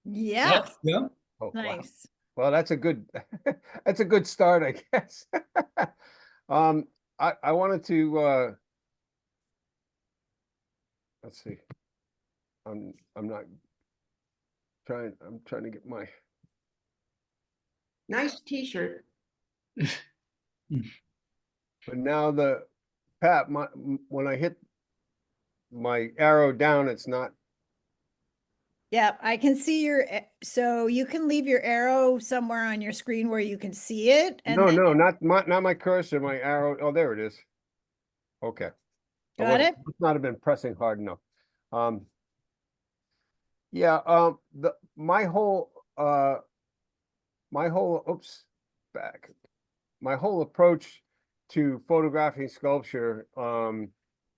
Yeah, Yeah. Oh, wow. nice. Well, that's a good that's a good start, I guess. Um, I wanted to let's see. I'm not I'm trying to get my Nice t-shirt. but now Pat, when I hit my arrow down, it's not. Yeah, I can see so you can leave your arrow somewhere on your screen where you can see it and No, then no, not my cursor, my arrow. Oh, there it is. Okay. got it. Must not have been pressing hard enough. Um, yeah, my whole oops, back. My whole approach to photographing sculpture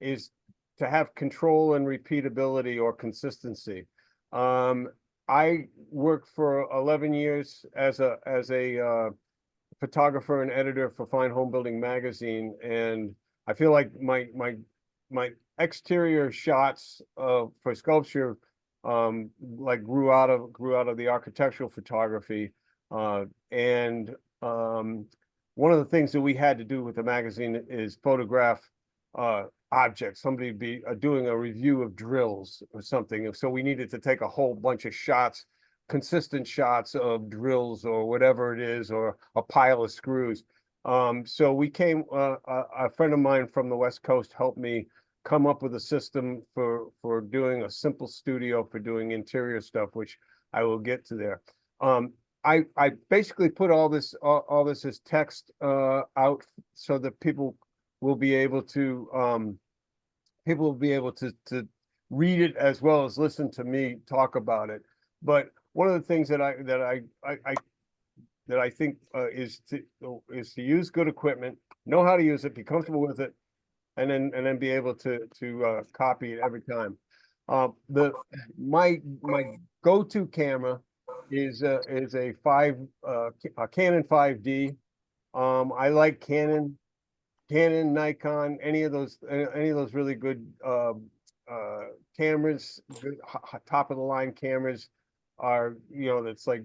is to have control and repeatability or consistency. Um, I worked for 11 years as a photographer and editor for Fine Home Building magazine, and I feel like my exterior shots for sculpture like grew out of the architectural photography, and one of the things that we had to do with the magazine is photograph objects. Somebody be doing a review of drills or something, so we needed to take a whole bunch of shots, consistent shots of drills or whatever it is, or a pile of screws. So we came, a friend of mine from the West Coast helped me come up with a system for doing a simple studio for doing interior stuff, which I will get to there. I basically put all this as text out so that will be able to to read it as well as listen to me talk about it. But one of the things that I think is to use good equipment, know how to use it, be comfortable with it, and then be able to copy it every time. The my go-to camera is a Canon 5D. I like Canon, Nikon, any of those really good cameras, good top of the line cameras are, it's like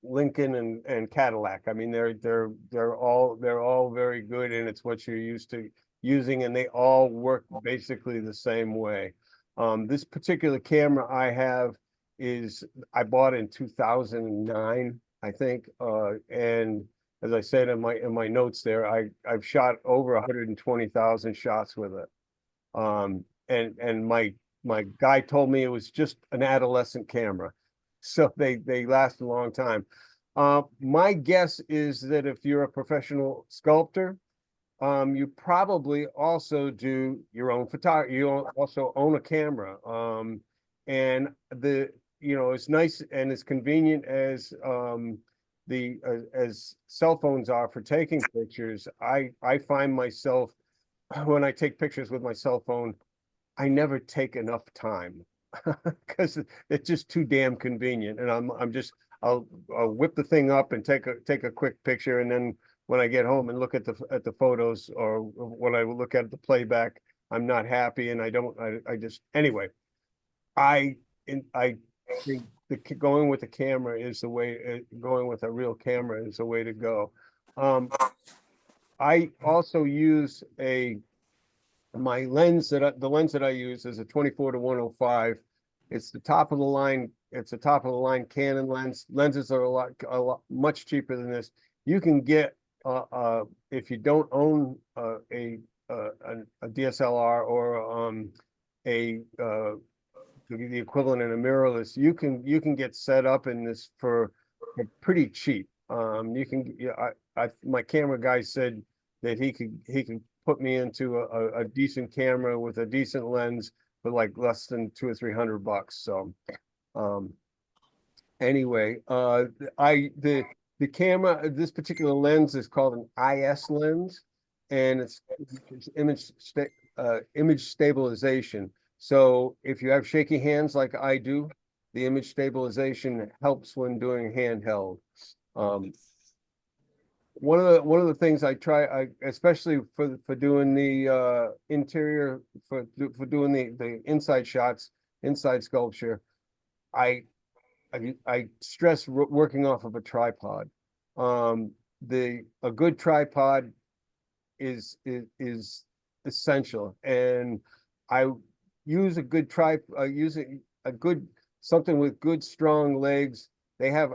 Lincoln and Cadillac. I mean, they're all very good, and it's what you're used to using, and they all work basically the same way. This particular camera I have I bought in 2009, I think, and as I said in my notes there, I've shot over 120,000 shots with it. And my guy told me it was just an adolescent camera, so they last a long time. My guess is that if you're a professional sculptor, you probably also do your own photography. You also own a camera. And it's nice and as convenient as as cell phones are for taking pictures. I find myself when I take pictures with my cell phone, I never take enough time because it's just too damn convenient. And I'll whip the thing up and take a quick picture, and then when I get home and look at the photos, or when I look at the playback, I'm not happy, and I just anyway. I think going with the camera is the way. Going with a real camera is the way to go. I also use my lens the lens that I use is a 24 to 105. It's the top of the line. It's a top of the line Canon lens. Lenses are a lot much cheaper than this. You can get if you don't own a DSLR or the equivalent in a mirrorless, you can get set up in this for pretty cheap. You can my camera guy said that he could put me into a decent camera with a decent lens for like less than $200 or $300. So anyway, the camera, this particular lens is called an IS lens, and it's image stabilization. So if you have shaky hands like I do, the image stabilization helps when doing handheld. One of the things I try, especially for doing the interior, for doing the inside shots, inside sculpture, I I stress working off of a tripod. A good tripod is essential, and I use a good using a good something with good strong legs. They have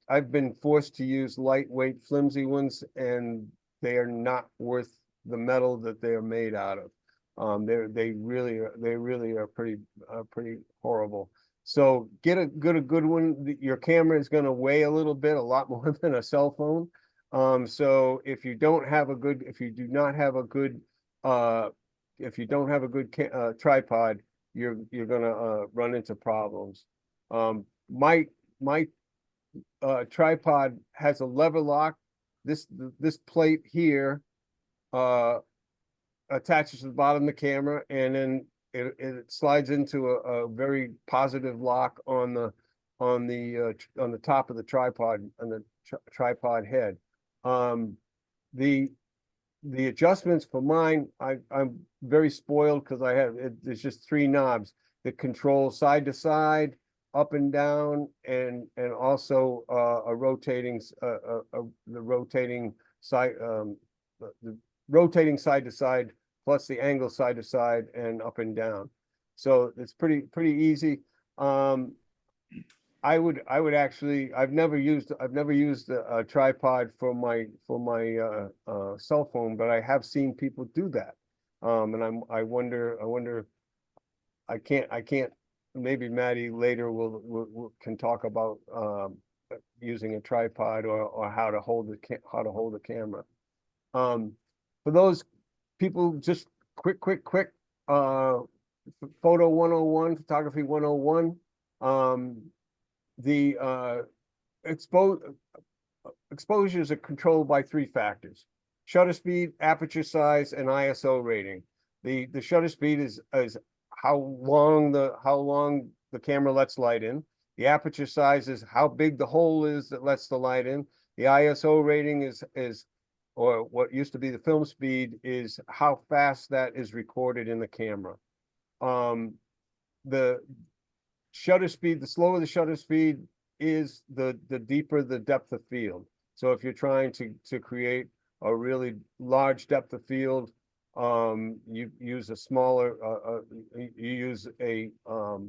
I've been forced to use lightweight, flimsy ones, and they are not worth the metal that they are made out of. They really are pretty horrible. So get a good one. Your camera is going to weigh a little bit, a lot more than a cell phone. So if you don't have a good, if you do not have a good, if you don't have a good tripod, you're gonna run into problems. My tripod has a lever lock. This plate here attaches to the bottom of the camera, and then it slides into a very positive lock on the top of the tripod, on the tripod head. The adjustments for mine, I'm very spoiled because there's just three knobs that control side to side, up and down, and also a rotating the rotating side the rotating side to side, plus the angle side to side and up and down. So it's pretty easy. I would actually, I've never used a tripod for my cell phone, but I have seen people do that. And I wonder, I can't, maybe Maddie later can talk about using a tripod or how to hold the camera. For those people, just quick, photo 101, photography 101. The exposures are controlled by three factors: shutter speed, aperture size, and ISO rating. The shutter speed is how long the camera lets light in. The aperture size is how big the hole is that lets the light in. The ISO rating is or what used to be the film speed, is how fast that is recorded in the camera. The shutter speed, the slower the shutter speed is, the deeper the depth of field. So if you're trying to create a really large depth of field, you use a smaller, you use a, well,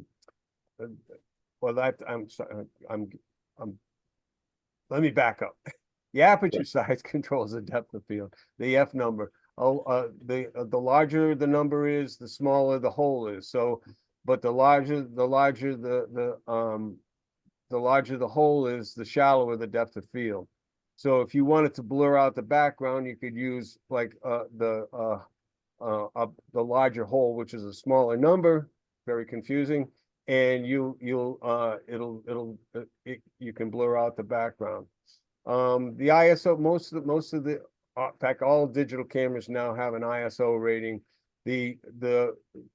that, I'm sorry, let me back up. The aperture size controls the depth of field, the F number. The larger the number is, the smaller the hole is. So, but the larger the larger the hole is, the shallower the depth of field. So if you wanted to blur out the background, you could use like the larger hole, which is a smaller number, very confusing, and you can blur out the background. The ISO, most of the, in fact, all digital cameras now have an ISO rating. The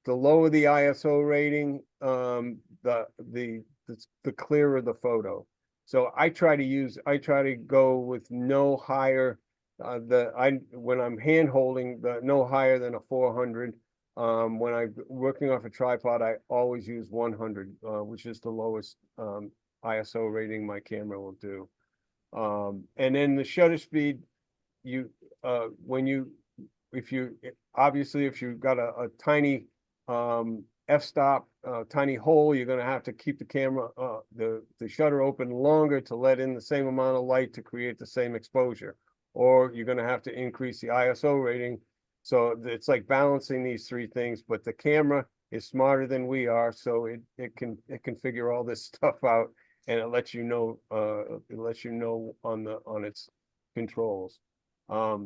lower the ISO rating, the clearer the photo. So I try to go with no higher, when I'm hand holding, no higher than a 400. When I'm working off a tripod, I always use 100, which is the lowest ISO rating my camera will do. And then the shutter speed, if you've got a tiny f-stop, tiny hole, you're going to have to keep the camera, the shutter open longer to let in the same amount of light to create the same exposure, or you're going to have to increase the ISO rating. So it's like balancing these three things, but the camera is smarter than we are, so it can figure all this stuff out, and it lets you know on its controls. I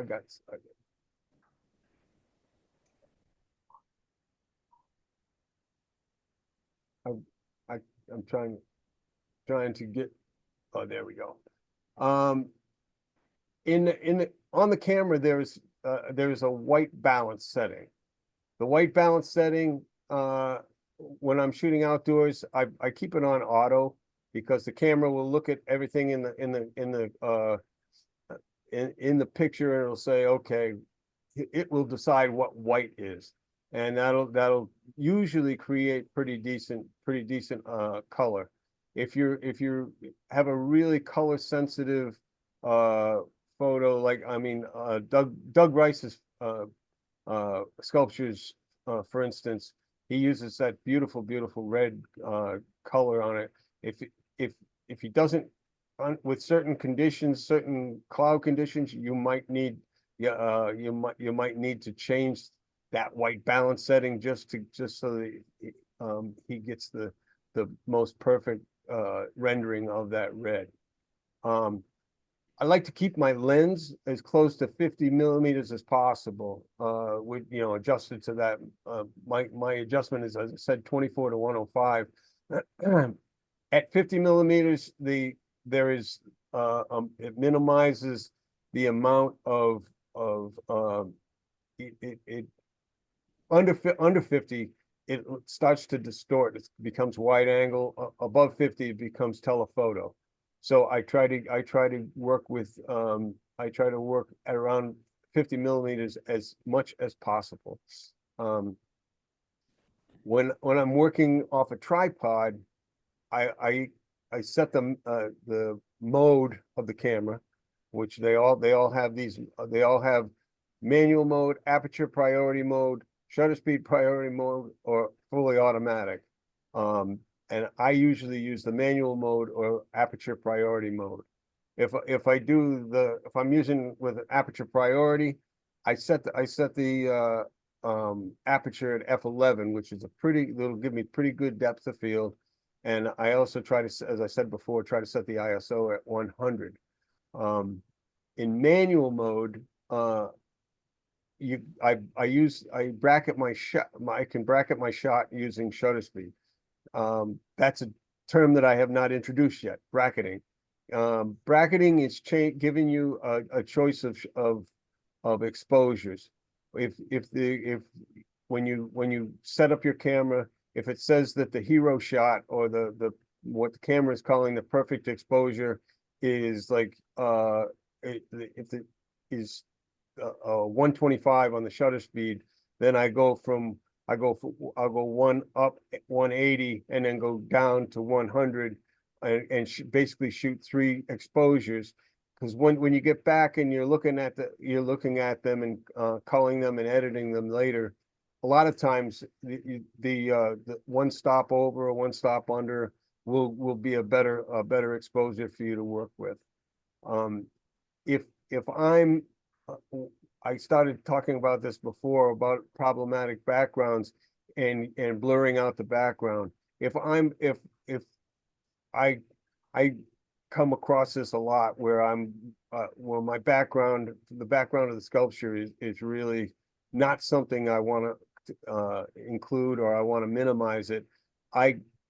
got I'm trying to get, oh, there we go. On the camera, there's a white balance setting. The white balance setting, when I'm shooting outdoors, I keep it on auto, because the camera will look at everything in the picture, and it'll say, okay, it will decide what white is. and that'll usually create pretty decent color. If you have a really color sensitive photo, like I mean Doug Rice's sculptures, for instance, he uses that beautiful red color on it. If if he doesn't, with certain conditions, certain cloud conditions, you might need, you might need to change that white balance setting just so that he gets the most perfect rendering of that red. I like to keep my lens as close to 50 millimeters as possible, with, adjusted to that. My adjustment is, as I said, 24 to 105. At 50 millimeters, there is, it minimizes the amount of, it under 50, it starts to distort. It becomes wide angle. Above 50, it becomes telephoto. So I try to work with, I try to work at around 50 millimeters as much as possible. When I'm working off a tripod, I set the mode of the camera, which they all have these, they all have manual mode, aperture priority mode, shutter speed priority mode, or fully automatic. And I usually use the manual mode or aperture priority mode. If I'm using with aperture priority, I set the aperture at f11, which is it'll give me pretty good depth of field. And I also try to, as I said before, try to set the ISO at 100. In manual mode, I bracket my shot. I can bracket my shot using shutter speed. That's a term that I have not introduced yet, bracketing. Bracketing is giving you a choice of exposures. When you set up your camera, if it says that the hero shot, or what the camera is calling the perfect exposure, is like if it is 125 on the shutter speed, then I'll go 180 and then go down to 100, and basically shoot 3 exposures. Because when you get back and you're looking at them and culling them and editing them later, a lot of times the one stop over or one stop under will be a better exposure for you to work with. If I'm I started talking about this before, about problematic backgrounds and blurring out the background. If I come across this a lot, where where my background, the background of the sculpture is really not something I want to include, or I want to minimize it.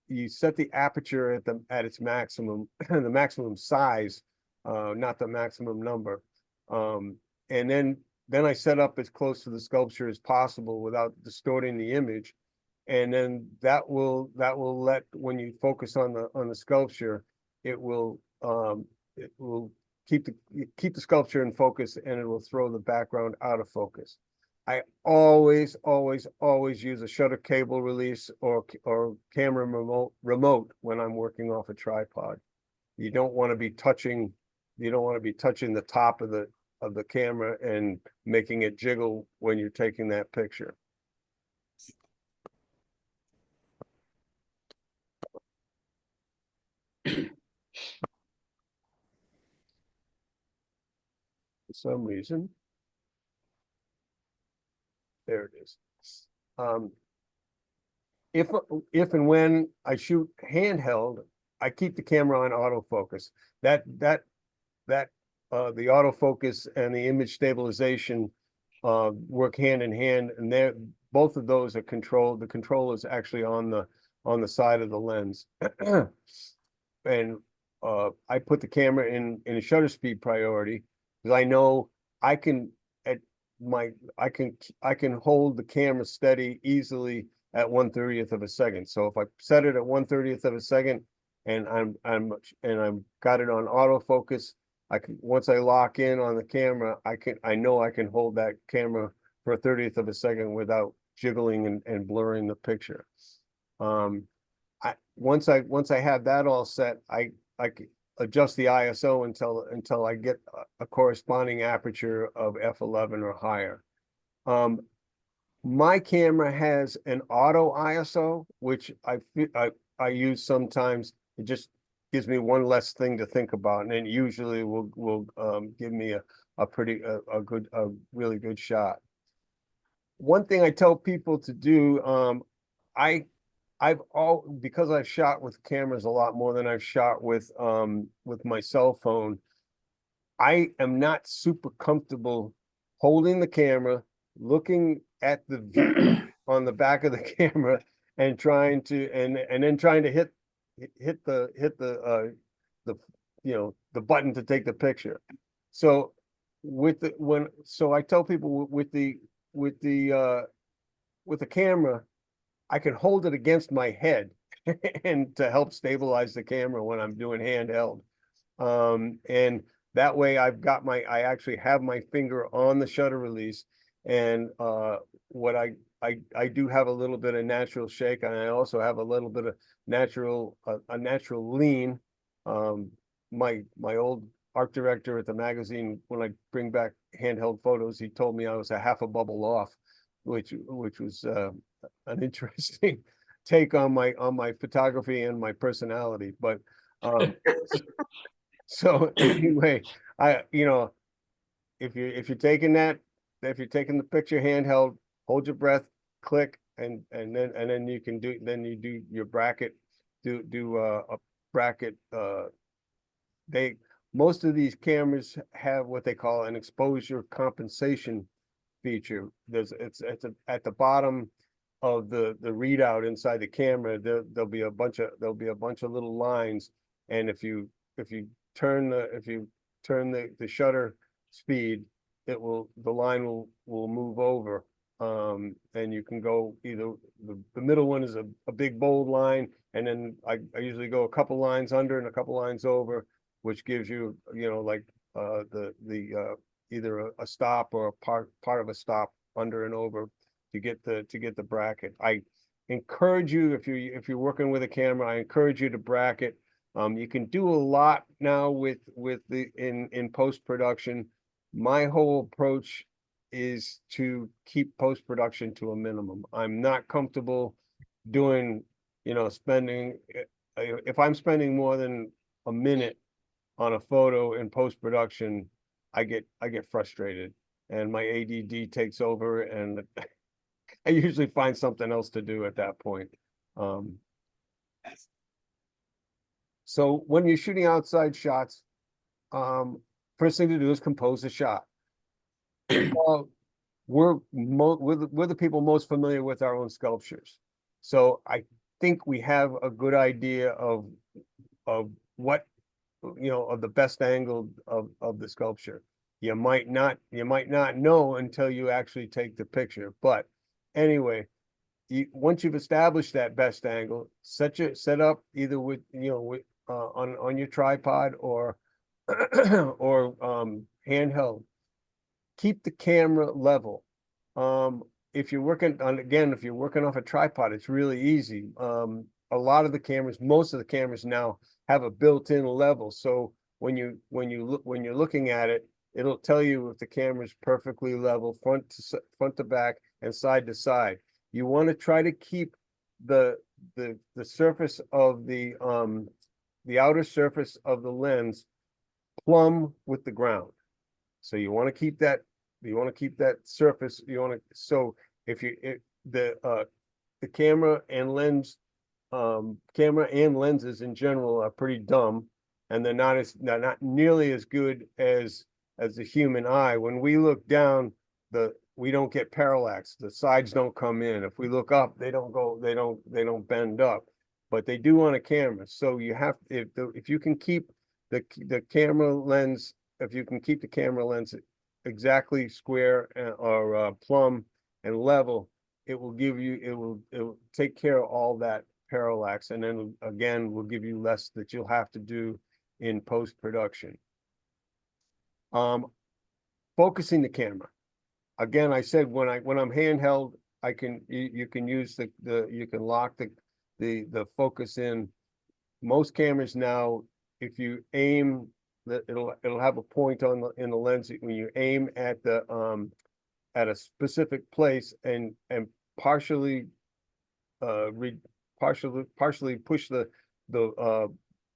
You set the aperture at its maximum, the maximum size, not the maximum number. And then I set up as close to the sculpture as possible without distorting the image. And then that will let, when you focus on the sculpture, it will keep the sculpture in focus, and it will throw the background out of focus. I always use a shutter cable release or camera remote when I'm working off a tripod. You don't want to be touching the top of the camera and making it jiggle when you're taking that picture. For some reason, there it is. If and when I shoot handheld, I keep the camera on autofocus. The autofocus and the image stabilization work hand in hand, and both of those are controlled. The control is actually on the side of the lens. And I put the camera in a shutter speed priority, because I know I can hold the camera steady easily at 1/30th of a second. So if I set it at 1/30th of a second, and I'm got it on autofocus, once I lock in on the camera, I know I can hold that camera for 1/30th of a second without jiggling and blurring the picture. Once I have that all set, I adjust the ISO until I get a corresponding aperture of f11 or higher. My camera has an auto ISO, which I use sometimes. It just gives me one less thing to think about, and it usually will give me a really good shot. One thing I tell people to do, because I've shot with cameras a lot more than I've shot with my cell phone, I am not super comfortable holding the camera, looking at the view on the back of the camera and trying to and then trying to hit the the button to take the picture. So I tell people with the camera, I can hold it against my head and to help stabilize the camera when I'm doing handheld. And that way I actually have my finger on the shutter release, and what I do have a little bit of natural shake, and I also have a little bit of natural lean. My old art director at the magazine, when I bring back handheld photos, he told me I was a half a bubble off, which was an interesting take on my photography and my personality. But so anyway, if you're taking the picture handheld, hold your breath, click, and then you do your bracket, do a bracket. Most of these cameras have what they call an exposure compensation feature. It's at the bottom of the readout inside the camera. There'll be a bunch of little lines, and if you turn the shutter speed, the line will move over, and you can go either the middle one is a big bold line, and then I usually go a couple lines under and a couple lines over, which gives you like either a stop or a part of a stop under and over to get the bracket. I encourage you, if you're working with a camera, I encourage you to bracket. You can do a lot now with in post-production. My whole approach is to keep post-production to a minimum. I'm not comfortable doing, spending, if I'm spending more than a minute on a photo in post-production, I get frustrated and my ADD takes over, and I usually find something else to do at that point. So when you're shooting outside shots, first thing to do is compose a shot. We're the people most familiar with our own sculptures, so I think we have a good idea of what of the best angle of the sculpture. You might not know until you actually take the picture, but anyway, once you've established that best angle, set up either with on your tripod or or handheld. Keep the camera level. If you're working off a tripod, it's really easy. A lot of the cameras, most of the cameras now have a built-in level. So when you're looking at it, it'll tell you if the camera is perfectly level, front to back and side to side. You want to try to keep the surface of the outer surface of the lens plumb with the ground. So you want to keep that surface. So if the camera and lenses in general are pretty dumb, and they're not nearly as good as the human eye. When we look down, we don't get parallax. The sides don't come in. If we look up, they don't bend up, but they do on a camera. So you have, if you can keep the camera lens, exactly square or plumb and level, it will take care of all that parallax, and then again will give you less that you'll have to do in post-production. Focusing the camera. Again, I said when I'm handheld, you can use you can lock the focus in. Most cameras now, if you aim, it'll have a point in the lens when you aim at at a specific place and partially partially push the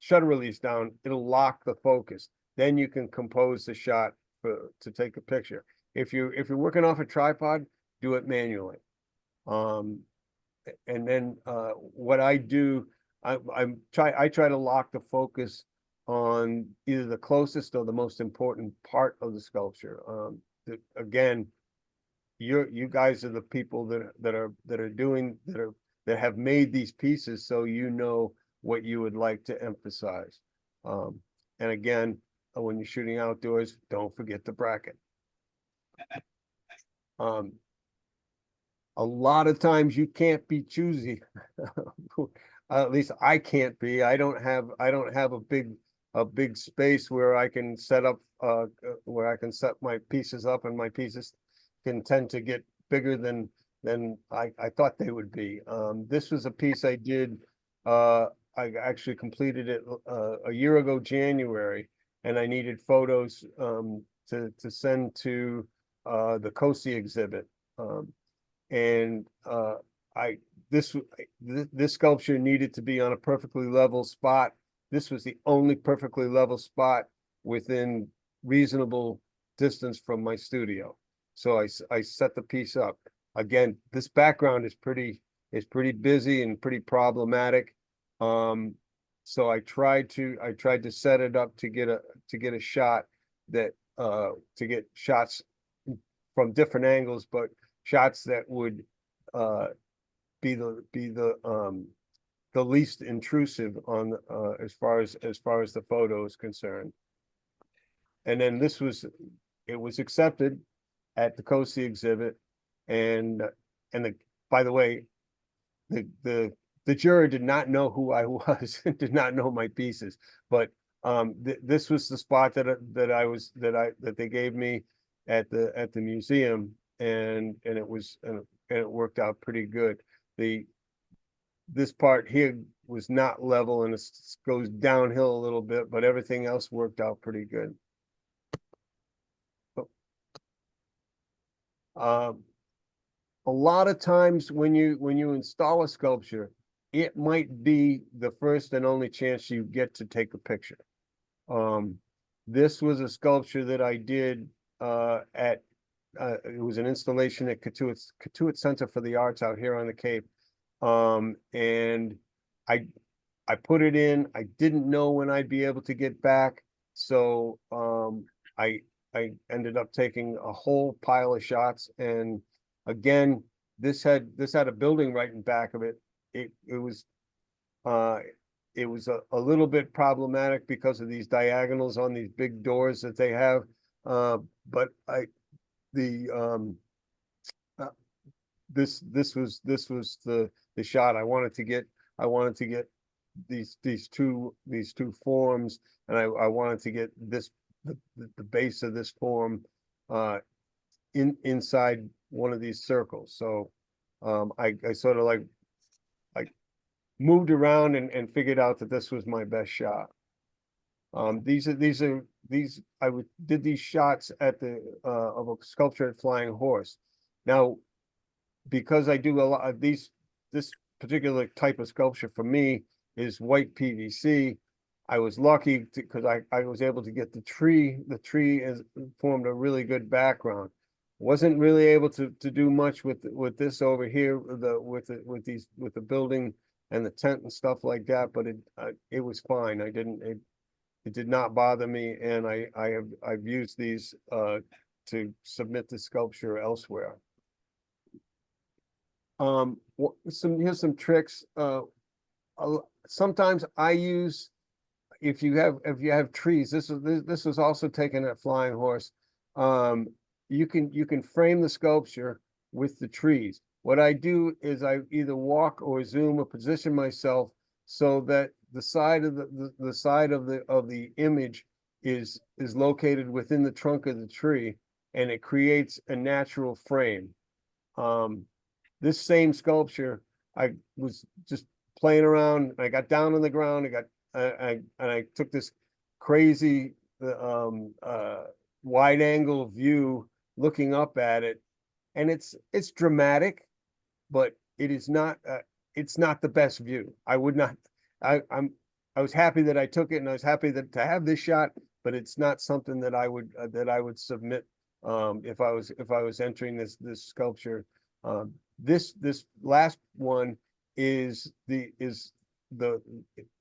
shutter release down, it'll lock the focus. Then you can compose the shot to take a picture. If you're working off a tripod, do it manually. And then what I do, I try to lock the focus on either the closest or the most important part of the sculpture. Again, you guys are the people that have made these pieces, so you know what you would like to emphasize. And again, when you're shooting outdoors, don't forget the bracket. A lot of times you can't be choosy. At least I can't be. I don't have a big space where I can set up where I can set my pieces up, and my pieces can tend to get bigger than I thought they would be. This was a piece I did. I actually completed it a year ago, January, and I needed photos to send to the COSI exhibit. And this sculpture needed to be on a perfectly level spot. This was the only perfectly level spot within reasonable distance from my studio. So I set the piece up. Again, this background is pretty busy and pretty problematic. So I tried to set it up to get a shot that to get shots from different angles, but shots that would be the least intrusive on as far as the photo is concerned. And then it was accepted at the COSI exhibit, and by the way, the juror did not know who I was, did not know my pieces, but this was the spot that they gave me at the museum, and it worked out pretty good. This part here was not level, and it goes downhill a little bit, but everything else worked out pretty good. A lot of times when you install a sculpture, it might be the first and only chance you get to take a picture. This was a sculpture that I did at it was an installation at Katuitt Center for the Arts out here on the Cape. And I put it in. I didn't know when I'd be able to get back, so I ended up taking a whole pile of shots. And again, this had a building right in back of it. It was a little bit problematic because of these diagonals on these big doors that they have. But this was the shot I wanted to get. I wanted to get these two forms, and I wanted to get the base of this form inside one of these circles. So I sort of like moved around and figured out that this was my best shot. These I did these shots at of a sculpture at Flying Horse. Now, because I do a lot of this particular type of sculpture for me is white PVC. I was lucky because I was able to get the tree. The tree formed a really good background. Wasn't really able to do much with this over here, with the building and the tent and stuff like that, but it was fine. It did not bother me, and I've used these to submit the sculpture elsewhere. Here's some tricks. Sometimes I use, if you have trees, this was also taken at Flying Horse. You can frame the sculpture with the trees. What I do is I either walk or zoom or position myself so that the side of the image is located within the trunk of the tree, and it creates a natural frame. this same sculpture, I was just playing around. I got down on the ground. I took this crazy wide angle view looking up at it, and it's dramatic, but it's not the best view. I would not. I was happy that I took it, and I was happy that to have this shot, but it's not something that I would submit if I was entering this sculpture. This last one is the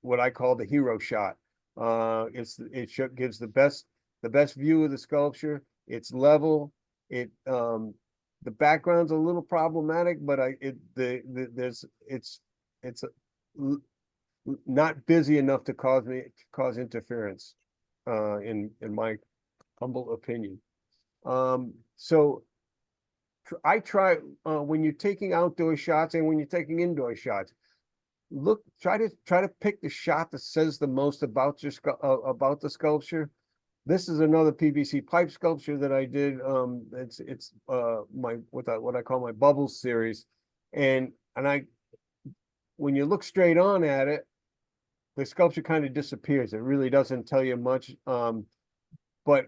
what I call the hero shot. Gives the best view of the sculpture. It's level. The background's a little problematic, but it's not busy enough to cause interference, in my humble opinion. So I try, when you're taking outdoor shots and when you're taking indoor shots, try to pick the shot that says the most about about the sculpture. This is another PVC pipe sculpture that I did. It's my what I call my bubbles series, and when you look straight on at it, the sculpture kind of disappears. It really doesn't tell you much. But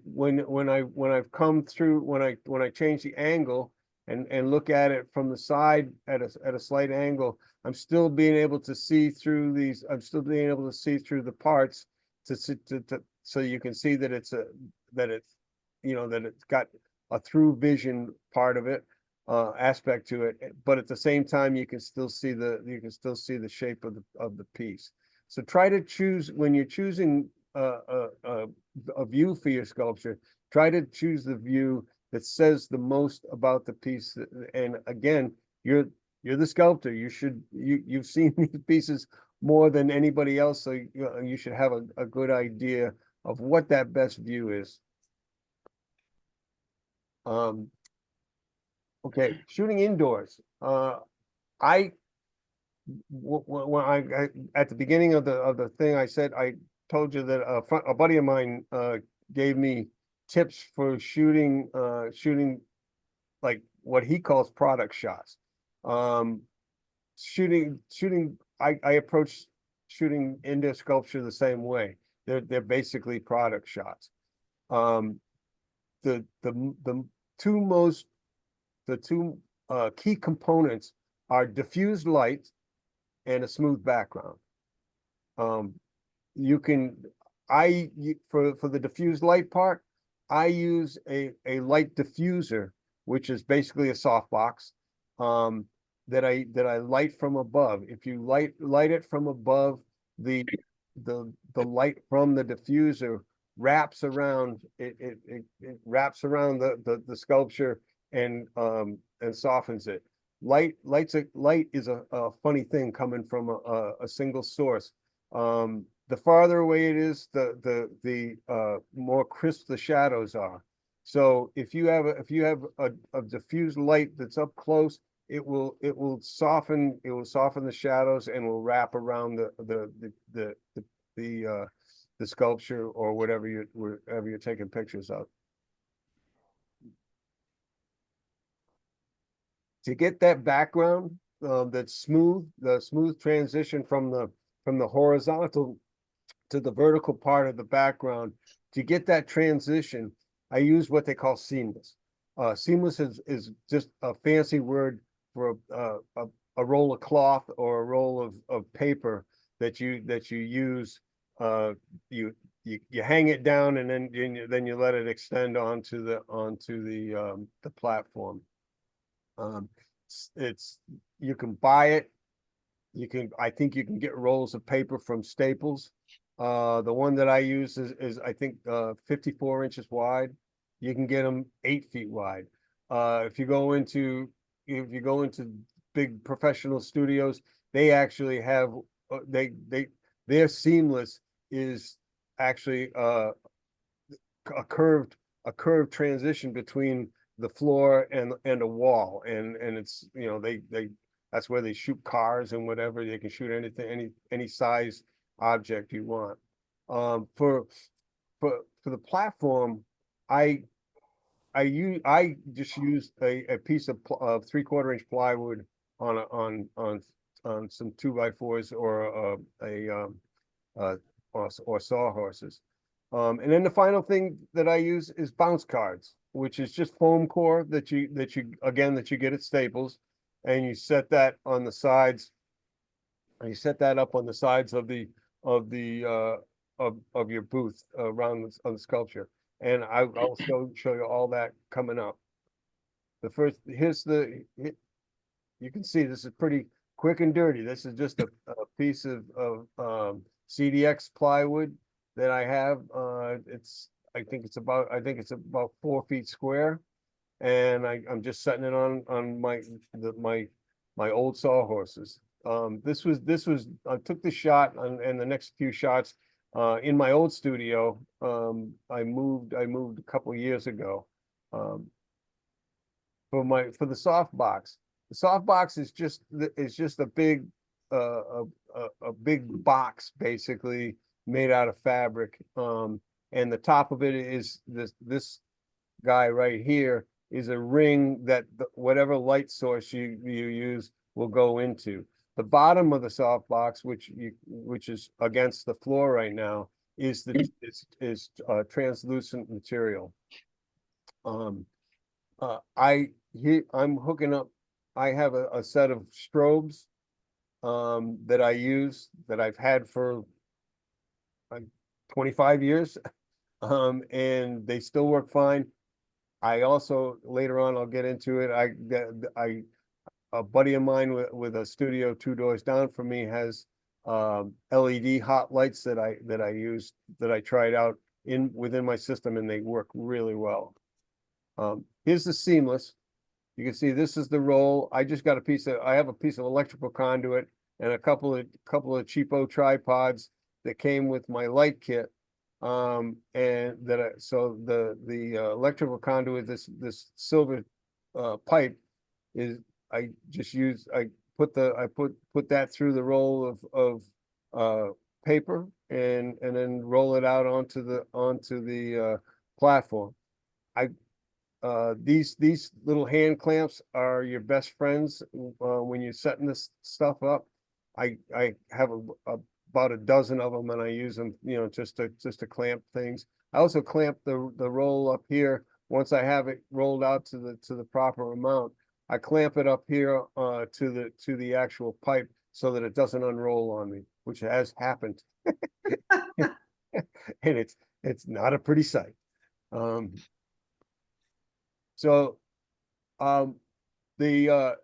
when I've come through, when I change the angle and look at it from the side at a slight angle, I'm still being able to see through these. I'm still being able to see through the parts so you can see that it's that it's got a through vision part of it, aspect to it, but at the same time you can still see the shape of the piece. So try to choose, when you're choosing a view for your sculpture, try to choose the view that says the most about the piece. And again, you're the sculptor. You've seen these pieces more than anybody else, so you should have a good idea of what that best view is. Okay, shooting indoors. When I at the beginning of the thing, I said, I told you that a buddy of mine gave me tips for shooting like what he calls product shots. I approach shooting indoor sculpture the same way. They're basically product shots. The two key components are diffused light and a smooth background. You can, for the diffused light part, I use a light diffuser, which is basically a softbox, that I light from above. If you light it from above, the light from the diffuser wraps around it wraps around the sculpture and softens it. Light is a funny thing coming from a single source. The farther away it is, the more crisp the shadows are. So if you have a diffused light that's up close, it will soften the shadows and will wrap around the sculpture or whatever you're taking pictures of. To get that background, that's smooth, the smooth transition from the horizontal to the vertical part of the background, to get that transition, I use what they call seamless. Seamless is just a fancy word for a roll of cloth or a roll of paper that you use. You hang it down, and then you let it extend onto the platform. You can buy it. I think you can get rolls of paper from Staples. The one that I use is I think 54 inches wide. You can get them 8 feet wide. If you go into big professional studios, they actually have their seamless is actually a curved transition between the floor and a wall, and it's that's where they shoot cars and whatever. They can shoot anything, any size object you want. For the platform, I I just used a piece of 3/4 inch plywood on on some 2x4s or uh, or sawhorses. And then the final thing that I use is bounce cards, which is just foam core that you get at Staples, and you set that on the sides. And you set that up on the sides of the of your booth around of the sculpture. And I'll show you all that coming up. The first you can see this is pretty quick and dirty. This is just a piece of CDX plywood that I have. I think it's about 4 feet square, and I'm just setting it on my old sawhorses. This was I took the shot and the next few shots in my old studio. I moved a couple years ago for the soft box. The soft box is just a big a big box basically made out of fabric. And the top of it is this guy right here is a ring that whatever light source you use will go into. The bottom of the soft box, which is against the floor right now, is translucent material. I'm hooking up. I have a set of strobes that I use that I've had for like 25 years, and they still work fine. I also later on I'll get into it. A buddy of mine with a studio 2 doors down from me has LED hot lights that I use that I tried out within my system, and they work really well. Here's the seamless. You can see this is the roll. I have a piece of electrical conduit and a couple of cheapo tripods that came with my light kit. And so the electrical conduit, this silver pipe is I put that through the roll of paper and then roll it out onto the platform. These little hand clamps are your best friends when you're setting this stuff up. I have about a dozen of them, and I use them, just to clamp things. I also clamp the roll up here. Once I have it rolled out to the proper amount, I clamp it up here to the actual pipe so that it doesn't unroll on me, which has happened. And it's not a pretty sight. So the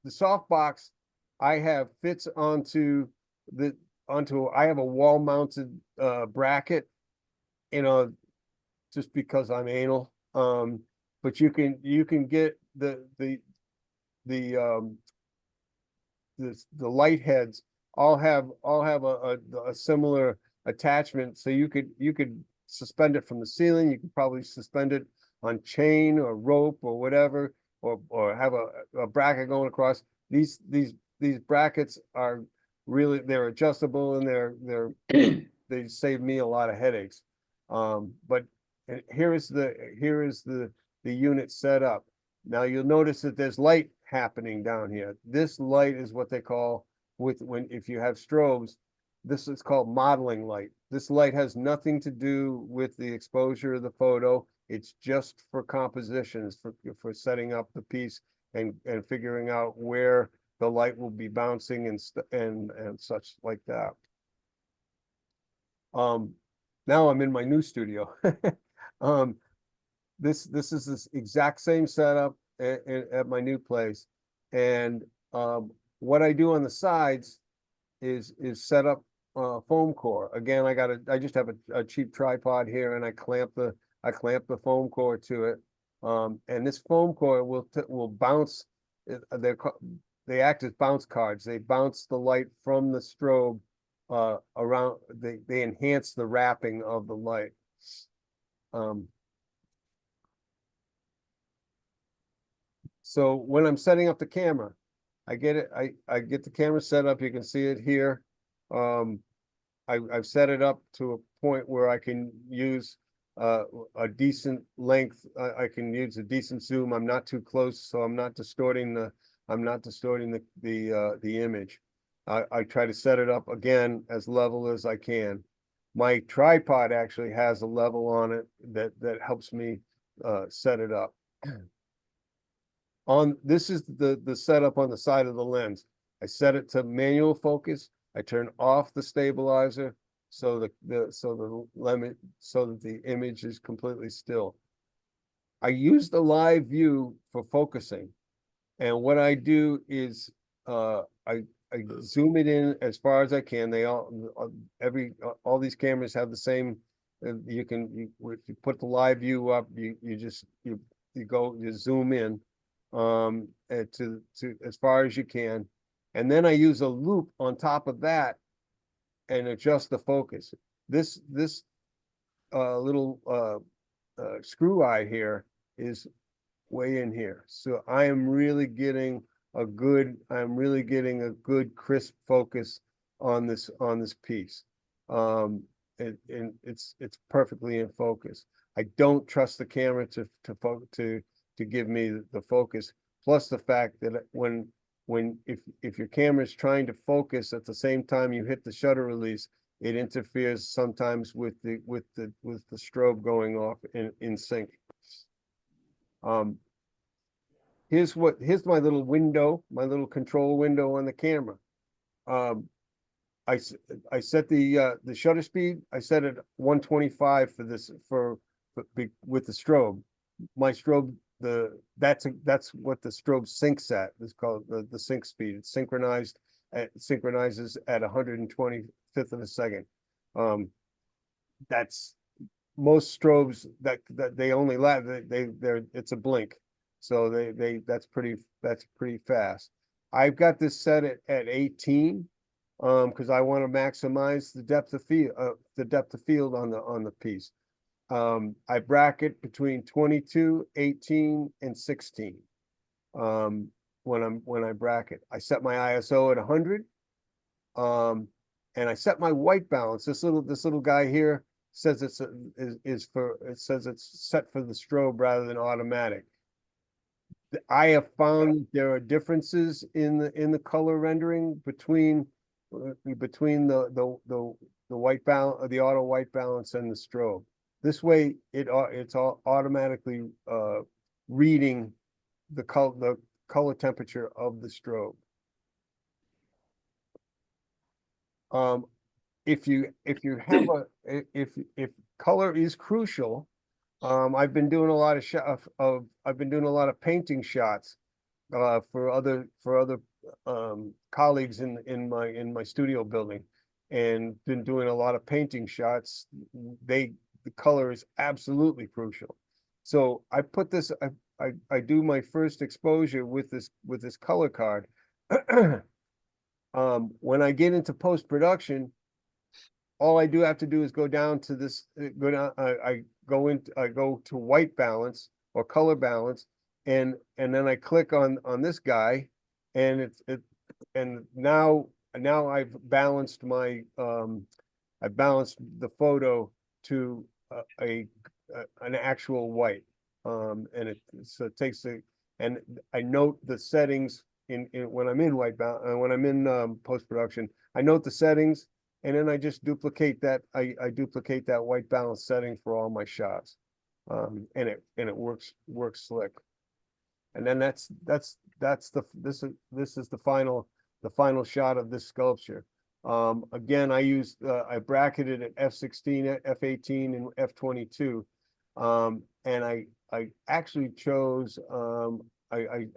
soft box I have fits onto I have a wall mounted bracket, just because I'm anal. But you can get the light heads all have a similar attachment, so you could suspend it from the ceiling. You could probably suspend it on chain or rope or whatever, or have a bracket going across. These brackets are really, they're adjustable, and they save me a lot of headaches. But here is the unit set up. Now you'll notice that there's light happening down here. This light is what they call, if you have strobes, this is called modeling light. This light has nothing to do with the exposure of the photo. It's just for compositions, for setting up the piece and figuring out where the light will be bouncing and such like that. Now I'm in my new studio. This is this exact same setup at my new place, and what I do on the sides is set up foam core. Again, I just have a cheap tripod here, and I clamp the foam core to it. And this foam core will bounce. They act as bounce cards. They bounce the light from the strobe around. They enhance the wrapping of the light. So when I'm setting up the camera, I get the camera set up. You can see it here. I've set it up to a point where I can use a decent length. I can use a decent zoom. I'm not too close, so I'm not distorting the image. I try to set it up again as level as I can. My tripod actually has a level on it that helps me set it up. This is the setup on the side of the lens. I set it to manual focus. I turn off the stabilizer so so that the image is completely still. I use the live view for focusing, and what I do is I zoom it in as far as I can. They all these cameras have the same. If you put the live view up, you zoom in to as far as you can, and then I use a loop on top of that and adjust the focus. This little screw eye here is way in here, so I'm really getting a good crisp focus on this piece. And it's perfectly in focus. I don't trust the camera to give me the focus. Plus the fact that if your camera is trying to focus at the same time you hit the shutter release, it interferes sometimes with the strobe going off in sync. Here's my little window, my little control window on the camera. I set the shutter speed. I set it 125 for this with the strobe. My strobe, that's what the strobe syncs at. It's called the sync speed. It's synchronizes at 125th of a second. That's most strobes that they only last. It's a blink. So that's pretty fast. I've got this set at 18 because I want to maximize the depth of field on the piece. I bracket between 22, 18, and 16 when I bracket. I set my ISO at 100, and I set my white balance. This little guy here says it says it's set for the strobe rather than automatic. I have found there are differences in the color rendering between the white balance, the auto white balance, and the strobe. This way, it's all automatically reading the color temperature of the strobe. If color is crucial, I've been doing a lot of painting shots for other colleagues in my studio building, and been doing a lot of painting shots. The color is absolutely crucial. So I put this. I do my first exposure with this color card. When I get into post-production, all I do have to do is go down to this, I go to white balance or color balance, and then I click on this guy, and now I've balanced the photo to an actual white, and it takes and I note the settings when I'm in when I'm in post-production. I note the settings, and then I just duplicate that. I duplicate that white balance setting for all my shots, and it works slick. And then this is the final shot of this sculpture. Again, I bracketed at f16, f18, and f22, and I actually chose I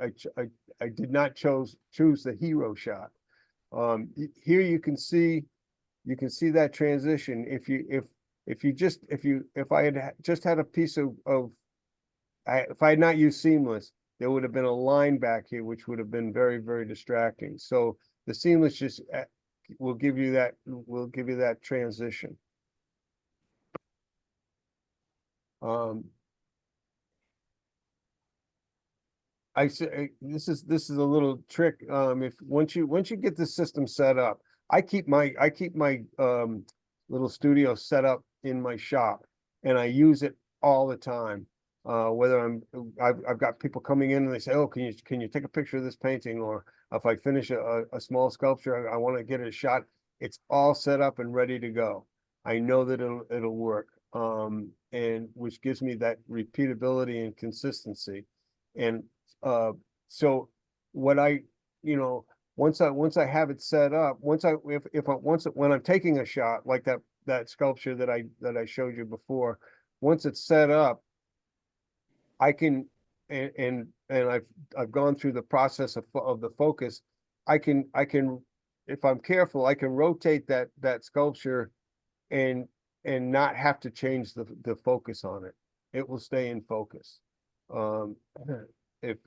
did not choose the hero shot. Here you can see that transition. If I had just had a piece if I had not used seamless, there would have been a line back here, which would have been very, very distracting. So the seamless just will give you that transition. I say this is a little trick. If once you get the system set up, I keep my little studio set up in my shop, and I use it all the time. Whether I've got people coming in and they say, oh, can you take a picture of this painting? Or if I finish a small sculpture, I want to get it a shot. It's all set up and ready to go. I know that it'll work. And which gives me that repeatability and consistency. And so what I, you know, once I have it set up, when I'm taking a shot like that sculpture that I showed you before, once it's set up, I can, and I've gone through the process of the focus. I can, if I'm careful, I can rotate that sculpture and not have to change the focus on it. It will stay in focus. If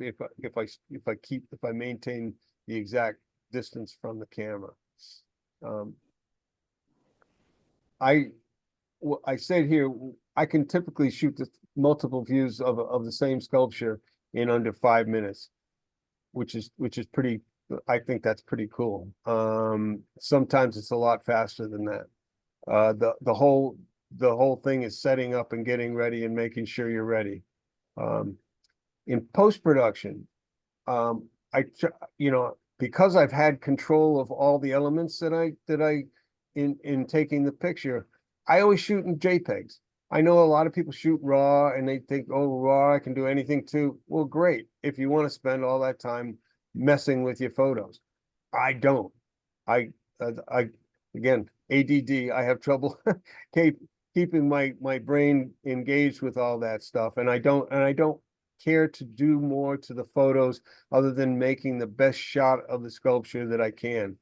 I maintain the exact distance from the camera. I said here, I can typically shoot multiple views of the same sculpture in under 5 minutes, which is pretty, I think that's pretty cool. Sometimes it's a lot faster than that. The whole thing is setting up and getting ready and making sure you're ready. In post-production, because I've had control of all the elements that I in taking the picture, I always shoot in JPEGs. I know a lot of people shoot RAW and they think, oh, RAW, I can do anything too. Well, great. If you want to spend all that time messing with your photos. I don't. Again, ADD, I have trouble keeping my brain engaged with all that stuff. And I don't care to do more to the photos other than making the best shot of the sculpture that I can.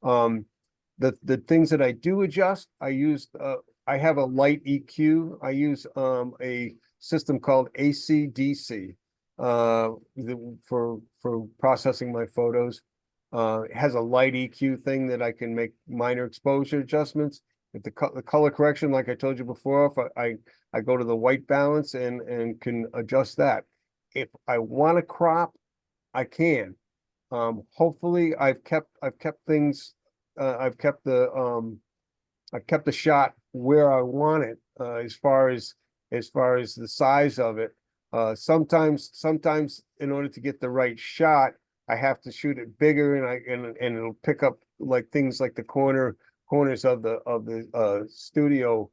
The things that I do adjust, I have a light EQ. I use a system called ACDC for processing my photos. It has a light EQ thing that I can make minor exposure adjustments. If the color correction, like I told you before, if I go to the white balance and can adjust that. If I want to crop, I can. Hopefully I've kept things, I've kept the shot where I want it, as far as the size of it. Sometimes in order to get the right shot, I have to shoot it bigger, and it'll pick up like things like the corners of the studio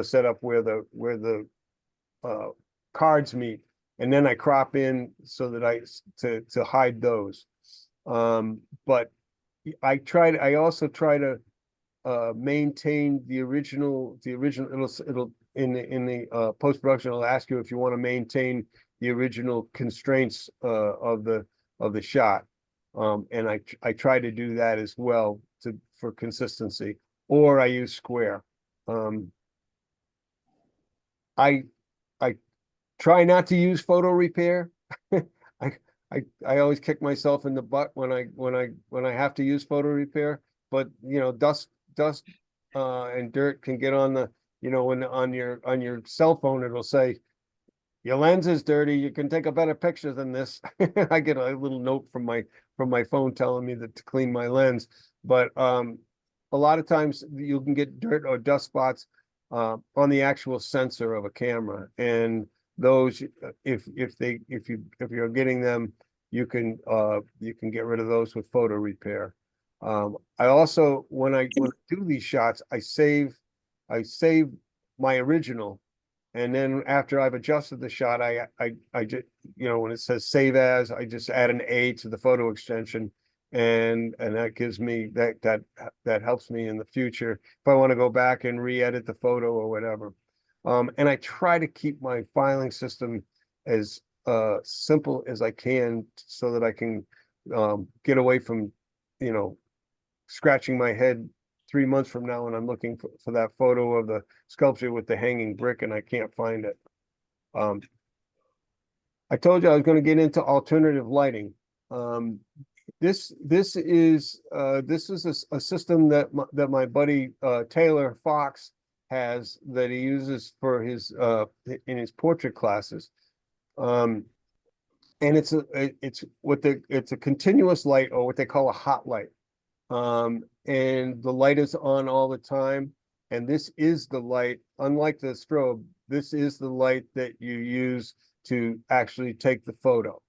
setup where the cards meet, and then I crop in so that to hide those. But I also try to maintain the original. It'll in the post-production, it'll ask you if you want to maintain the original constraints of the shot. And I try to do that as well for consistency, or I use square. I try not to use photo repair. I always kick myself in the butt when I have to use photo repair. But dust and dirt can get on on your cell phone, it'll say your lens is dirty. You can take a better picture than this. I get a little note from my phone telling me to clean my lens. But a lot of times you can get dirt or dust spots on the actual sensor of a camera, and those, if you're getting them, you can get rid of those with photo repair. I also, when I do these shots, I save my original, and then after I've adjusted the shot, I just, when it says save as, I just add an A to the photo extension, and that gives me that helps me in the future if I want to go back and re-edit the photo or whatever. And I try to keep my filing system as simple as I can so that I can get away from scratching my head 3 months from now when I'm looking for that photo of the sculpture with the hanging brick and I can't find it. I told you I was going to get into alternative lighting. This is a system that my buddy Taylor Fox has, that he uses for his in his portrait classes. And it's a continuous light, or what they call a hot light. And the light is on all the time, And this is the light, unlike the strobe, this is the light that you use to actually take the photo.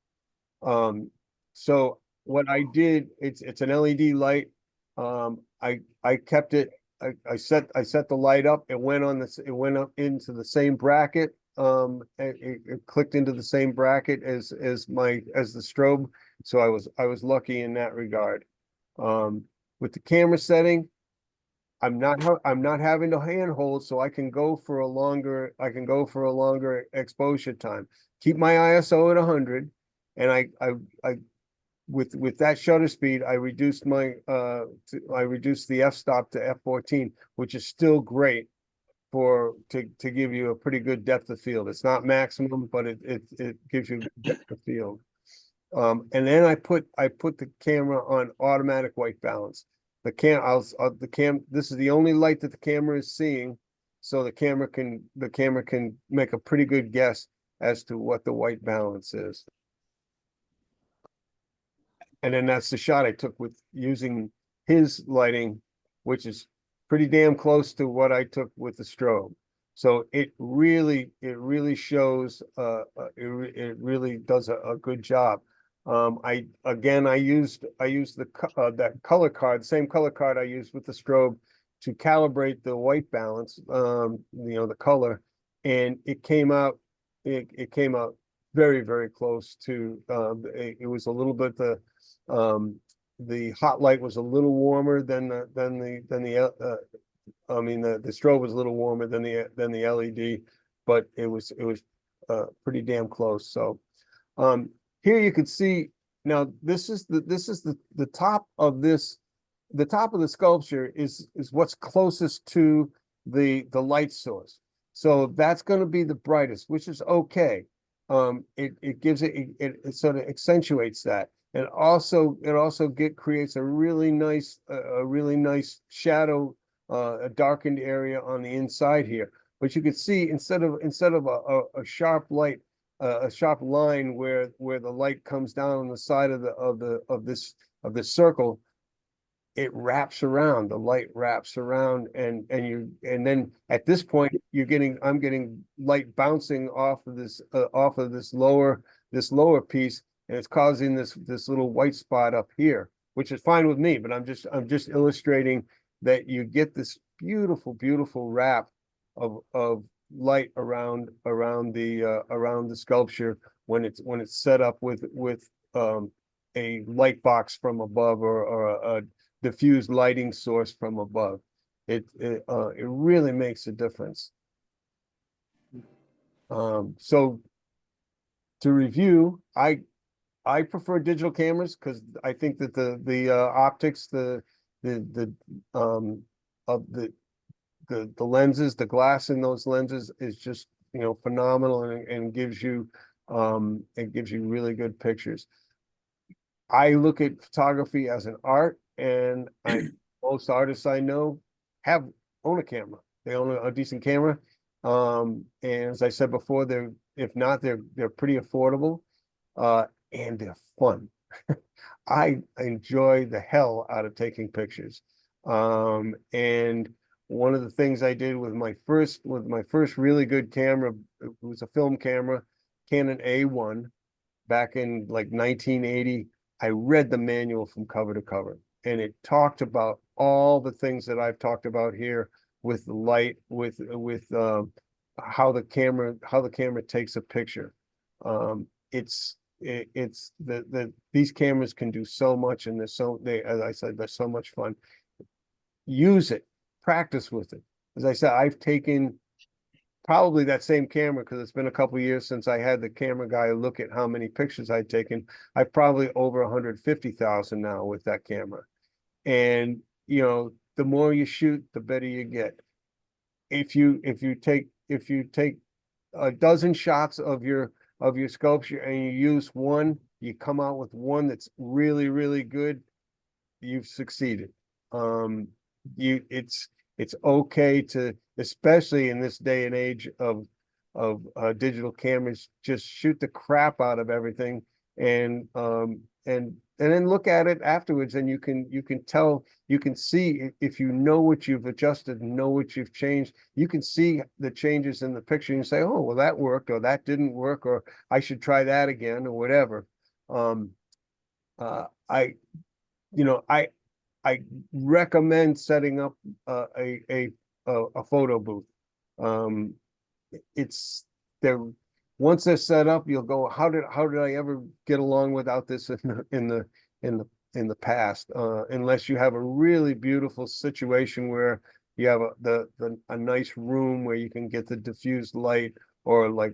So what I did, it's an LED light. I kept it, I set the light up, it went on this, it went up into the same bracket. It clicked into the same bracket as the strobe. So I was lucky in that regard. With the camera setting, I'm not having to handhold, so I can go for a longer exposure time. Keep my ISO at 100, and I with that shutter speed, I reduced I reduced the f-stop to f14, which is still great to give you a pretty good depth of field. It's not maximum, but it gives you depth of field. And then I put the camera on automatic white balance. This is the only light that the camera is seeing, so the camera can make a pretty good guess as to what the white balance is. And then that's the shot I took with using his lighting, which is pretty damn close to what I took with the strobe. So it really shows, it really does a good job. I used that color card, same color card I used with the strobe to calibrate the white balance, the color, and it came out very, very close to, it was a little bit, the hot light was a little warmer than the strobe was a little warmer than the LED, but it was pretty damn close. So here you can see, now this is the top of this, the top of the sculpture is what's closest to the light source. So that's going to be the brightest, which is okay. It gives it sort of accentuates that. And also creates a really nice shadow, a darkened area on the inside here. But you can see instead of a sharp light, a sharp line where the light comes down on the side of this circle, it wraps around, the light wraps around, and then at this point I'm getting light bouncing off of this lower piece, and it's causing this little white spot up here, which is fine with me, but I'm just illustrating that you get this beautiful wrap of light around the sculpture when it's set up with a light box from above, or a diffused lighting source from above. It really makes a difference. So to review, I prefer digital cameras because I think that the optics, the lenses, the glass in those lenses is just, phenomenal, and gives you really good pictures. I look at photography as an art, and most artists I know own a camera. They own a decent camera. And as I said before, if not, they're pretty affordable, and they're fun. I enjoy the hell out of taking pictures. And one of the things I did with my first really good camera, it was a film camera, Canon A1, back in like 1980. I read the manual from cover to cover, and it talked about all the things that I've talked about here with the light, with how the camera takes a picture. These cameras can do so much, and as I said, they're so much fun. Use it, practice with it. As I said, I've taken probably that same camera, because it's been a couple of years since I had the camera guy look at how many pictures I'd taken. I've probably over 150,000 now with that camera. And the more you shoot, the better you get. If you take a dozen shots of your sculpture and you use one, you come out with one that's really, really good, you've succeeded. It's okay to, especially in this day and age of digital cameras, just shoot the crap out of everything, and and then look at it afterwards, and you can tell, you can see if you know what you've adjusted, know what you've changed, you can see the changes in the picture and say, oh, well, that worked, or that didn't work, or I should try that again, or whatever. I, you know, I recommend setting up a photo booth. It's there. Once they're set up, you'll go, how did I ever get along without this in the past? Unless you have a really beautiful situation where you have a nice room where you can get the diffused light, or like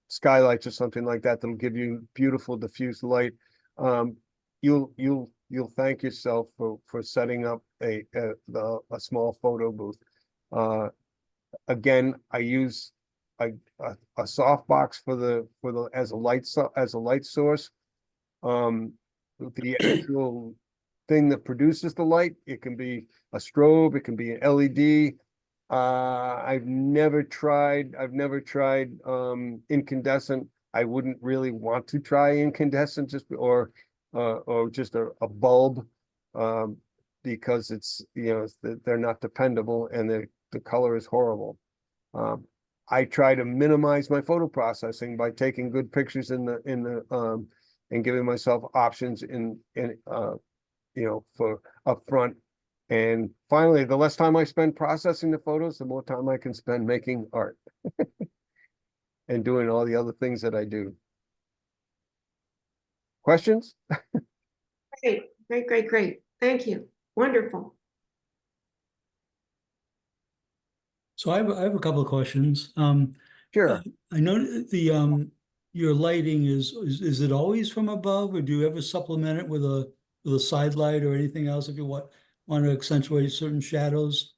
skylights or something like that that'll give you beautiful diffused light. You'll thank yourself for setting up a small photo booth. Again, I use a softbox for the as a light source. The actual thing that produces the light, it can be a strobe, it can be an LED. I've never tried incandescent. I wouldn't really want to try incandescent, or just a bulb, because it's, you know, they're not dependable, and the color is horrible. I try to minimize my photo processing by taking good pictures and giving myself options in you know, for upfront. And finally, the less time I spend processing the photos, the more time I can spend making art and doing all the other things that I do. Questions? Great, great, great, great. Thank you. Wonderful. So I have a couple of questions. Sure. I know the your lighting is it always from above, or do you ever supplement it with a side light or anything else if you want to accentuate certain shadows?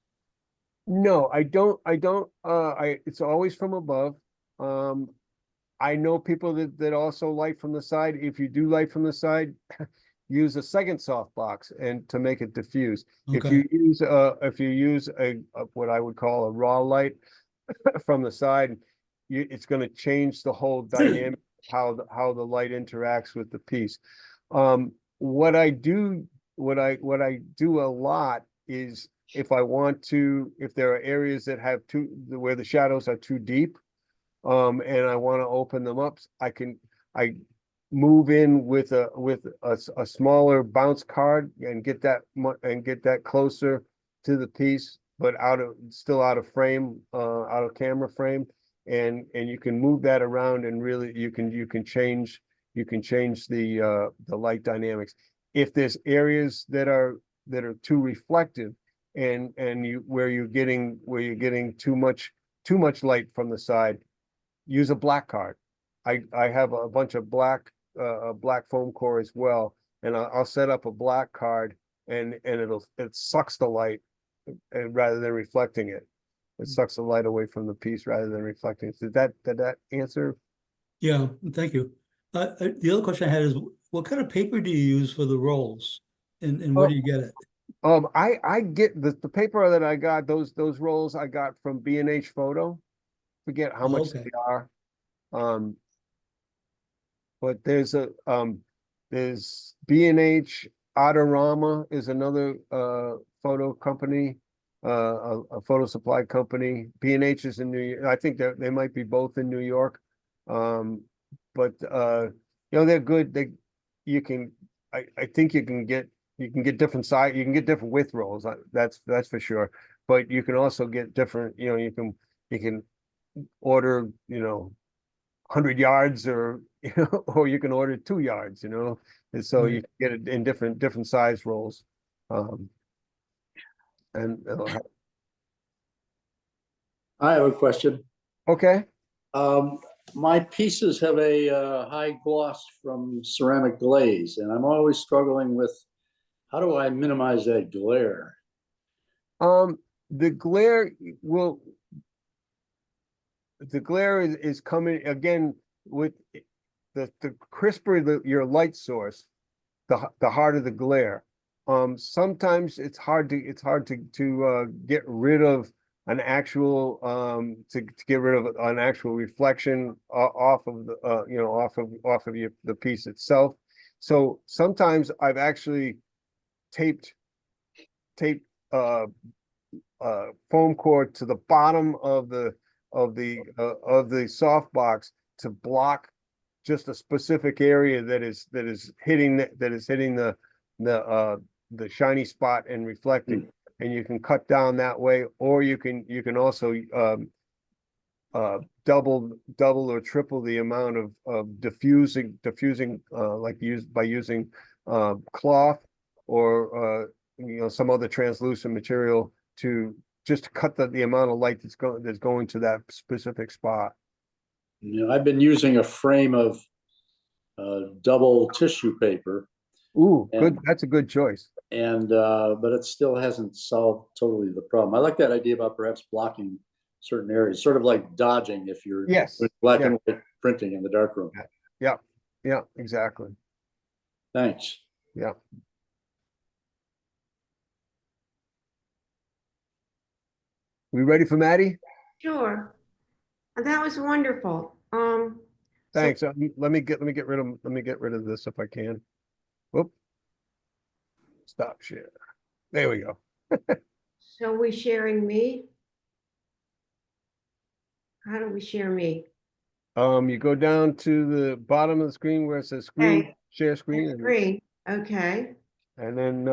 No, I don't. It's always from above. I know people that also light from the side. If you do light from the side, use a second softbox and to make it diffuse. If Okay. you use a what I would call a raw light from the side, it's going to change the whole dynamic, how the light interacts with the piece. What I do a lot is, if there are areas that have where the shadows are too deep, and I want to open them up, I move in with a smaller bounce card and get that closer to the piece, but still out of frame, out of camera frame, and you can move that around, and really you can change the light dynamics. If there's areas that are too reflective, and where you're getting too much light from the side, use a black card. I have a bunch of black foam core as well, and I'll set up a black card, and it sucks the light, rather than reflecting it. It sucks the light away from the piece rather than reflecting it. Did that answer? Yeah, thank you. The other question I had is, what kind of paper do you use for the rolls, and where do you get it? I get the paper that I got, those rolls I got from B&H Photo. Forget how much Okay. they are. But there's B&H Autorama is another photo company, a photo supply company. B&H is in New York. I think they might be both in New York. But you know, they're good. I think you can get different size, you can get different width rolls. That's for sure. But you can also get different, you know, you can order, you know, 100 yards, or you know, or you can order 2 yards, you know, and so Right. you can get it in different size rolls. And I have a question. okay. My pieces have a high gloss from ceramic glaze, and I'm always struggling with how do I minimize that glare? The glare is coming again with the crisper your light source, the harder the glare. Sometimes it's hard to get rid of an actual reflection off of the you know, off of the piece itself. So sometimes I've actually taped foam cord to the bottom of the softbox to block just a specific area that is hitting the shiny spot and reflecting. And you can cut down that way, or you can also double or triple the amount of diffusing like by using cloth or some other translucent material to just cut the amount of light that's going to that specific spot. I've been using a frame of double tissue paper. Ooh, And- good. That's a good choice. And but it still hasn't solved totally the problem. I like that idea about perhaps blocking certain areas, sort of like dodging if you're Yes. with black Yeah. and white printing in the darkroom. Yeah, exactly. Thanks. Yeah. We ready for Maddie? Sure. That was wonderful. So- Thanks. Let me get rid of this if I can. Whoop. Stop share. There we go. So we sharing me? How do we share me? You go down to the bottom of the screen where it says screen, Okay. share screen, and Green, okay. then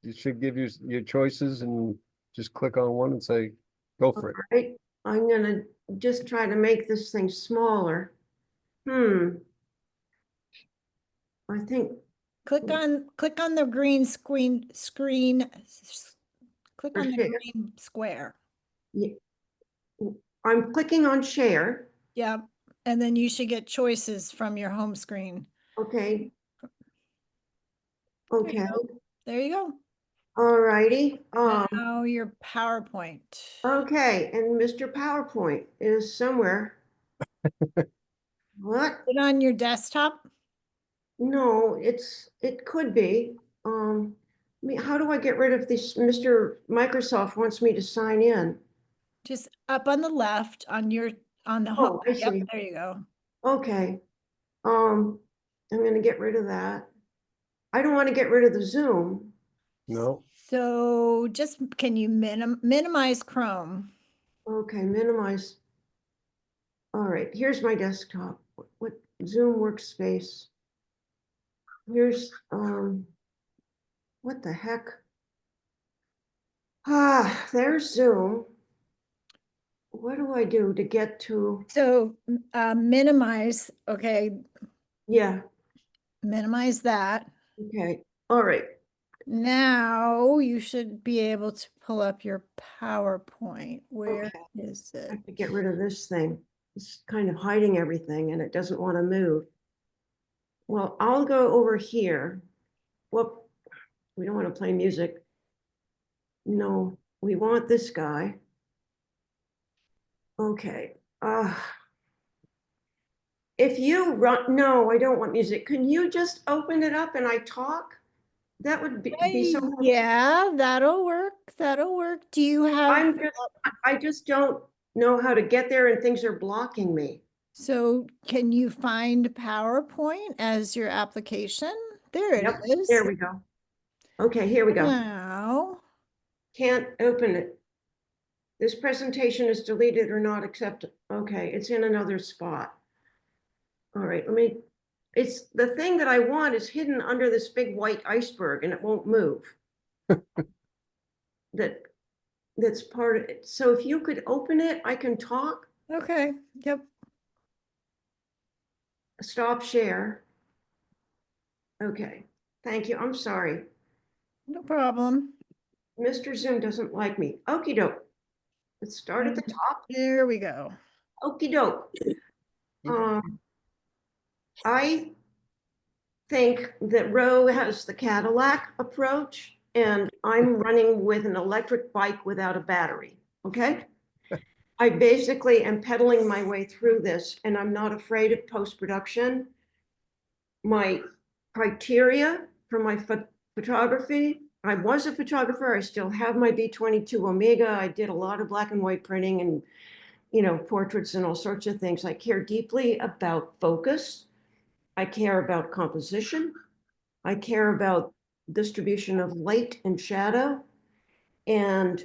it should give you your choices, and just click on one and say, go for it. All right, I'm gonna just try to make this thing smaller. I think, Click on the green screen. Click For on the share. green square. I'm clicking on share. Yep. And then you should get choices from your home screen. Okay. There you Okay, go. There you go. all righty. Now your PowerPoint. Okay, and Mr. PowerPoint is somewhere. What? Put it on your desktop. No, it could be. How do I get rid of this? Mr. Microsoft wants me to sign in. Just up on the left on the Oh, home. I Yep, see. there you go. Okay. I'm gonna get rid of that. I don't want to get rid of the Zoom. No, So just can you minimize Chrome? Okay, minimize. All right, here's my desktop. What Zoom workspace? Here's what the heck? There's Zoom. What do I do to get to? So minimize, okay, Yeah, minimize that. okay. All right. Now you should be able to pull up your PowerPoint. Where Okay. is I it? have to get rid of this thing. It's kind of hiding everything and it doesn't want to move. Well, I'll go over here. Whoop, we don't want to play music. No, we want this guy. Okay. If you run, no, I don't want music. Can you just open it up and I talk? That would be so. Yeah, that'll work. That'll work. Do you have, I just don't know how to get there and things are blocking me. so can you find PowerPoint as your application? There it Yep, is. there we go. Okay, here we go. Now, Can't open it. This presentation is deleted or not accepted. Okay, it's in another spot. All right, it's the thing that I want is hidden under this big white iceberg and it won't move. That's part of it. So if you could open it, I can talk. okay, yep. Stop share. Okay, thank you. I'm sorry. No problem. Mr. Zoom doesn't like me. Okey doke. Let's start at the top. There we go. Okey doke. I think that Roe has the Cadillac approach and I'm running with an electric bike without a battery, okay? I basically am pedaling my way through this and I'm not afraid of post-production. My criteria for my photography, I was a photographer, I still have my B22 Omega. I did a lot of black and white printing and, portraits and all sorts of things. I care deeply about focus. I care about composition. I care about distribution of light and shadow, and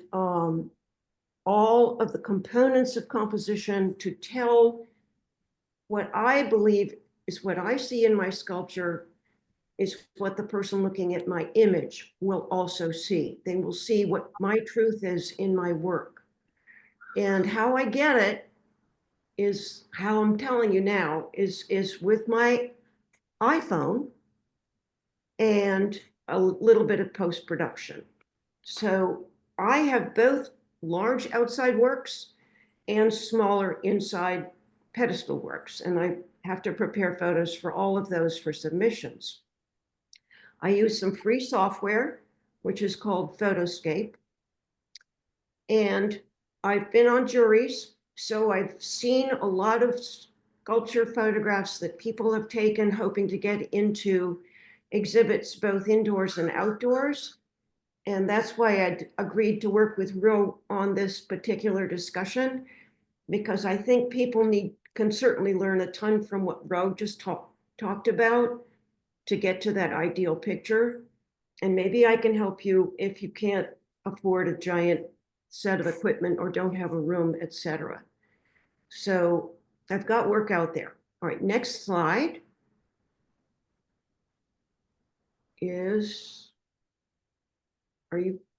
all of the components of composition to tell what I believe is what I see in my sculpture is what the person looking at my image will also see. They will see what my truth is in my work. And how I get it is how I'm telling you now is with my iPhone and a little bit of post-production. So I have both large outside works and smaller inside pedestal works, and I have to prepare photos for all of those for submissions. I use some free software, which is called Photoscape. And I've been on juries, so I've seen a lot of sculpture photographs that people have taken hoping to get into exhibits both indoors and outdoors. And that's why I agreed to work with Ro on this particular discussion, because I think people can certainly learn a ton from what Ro just talked about to get to that ideal picture. And maybe I can help you if you can't afford a giant set of equipment or don't have a room, etc. So I've got work out there. All right, next slide is,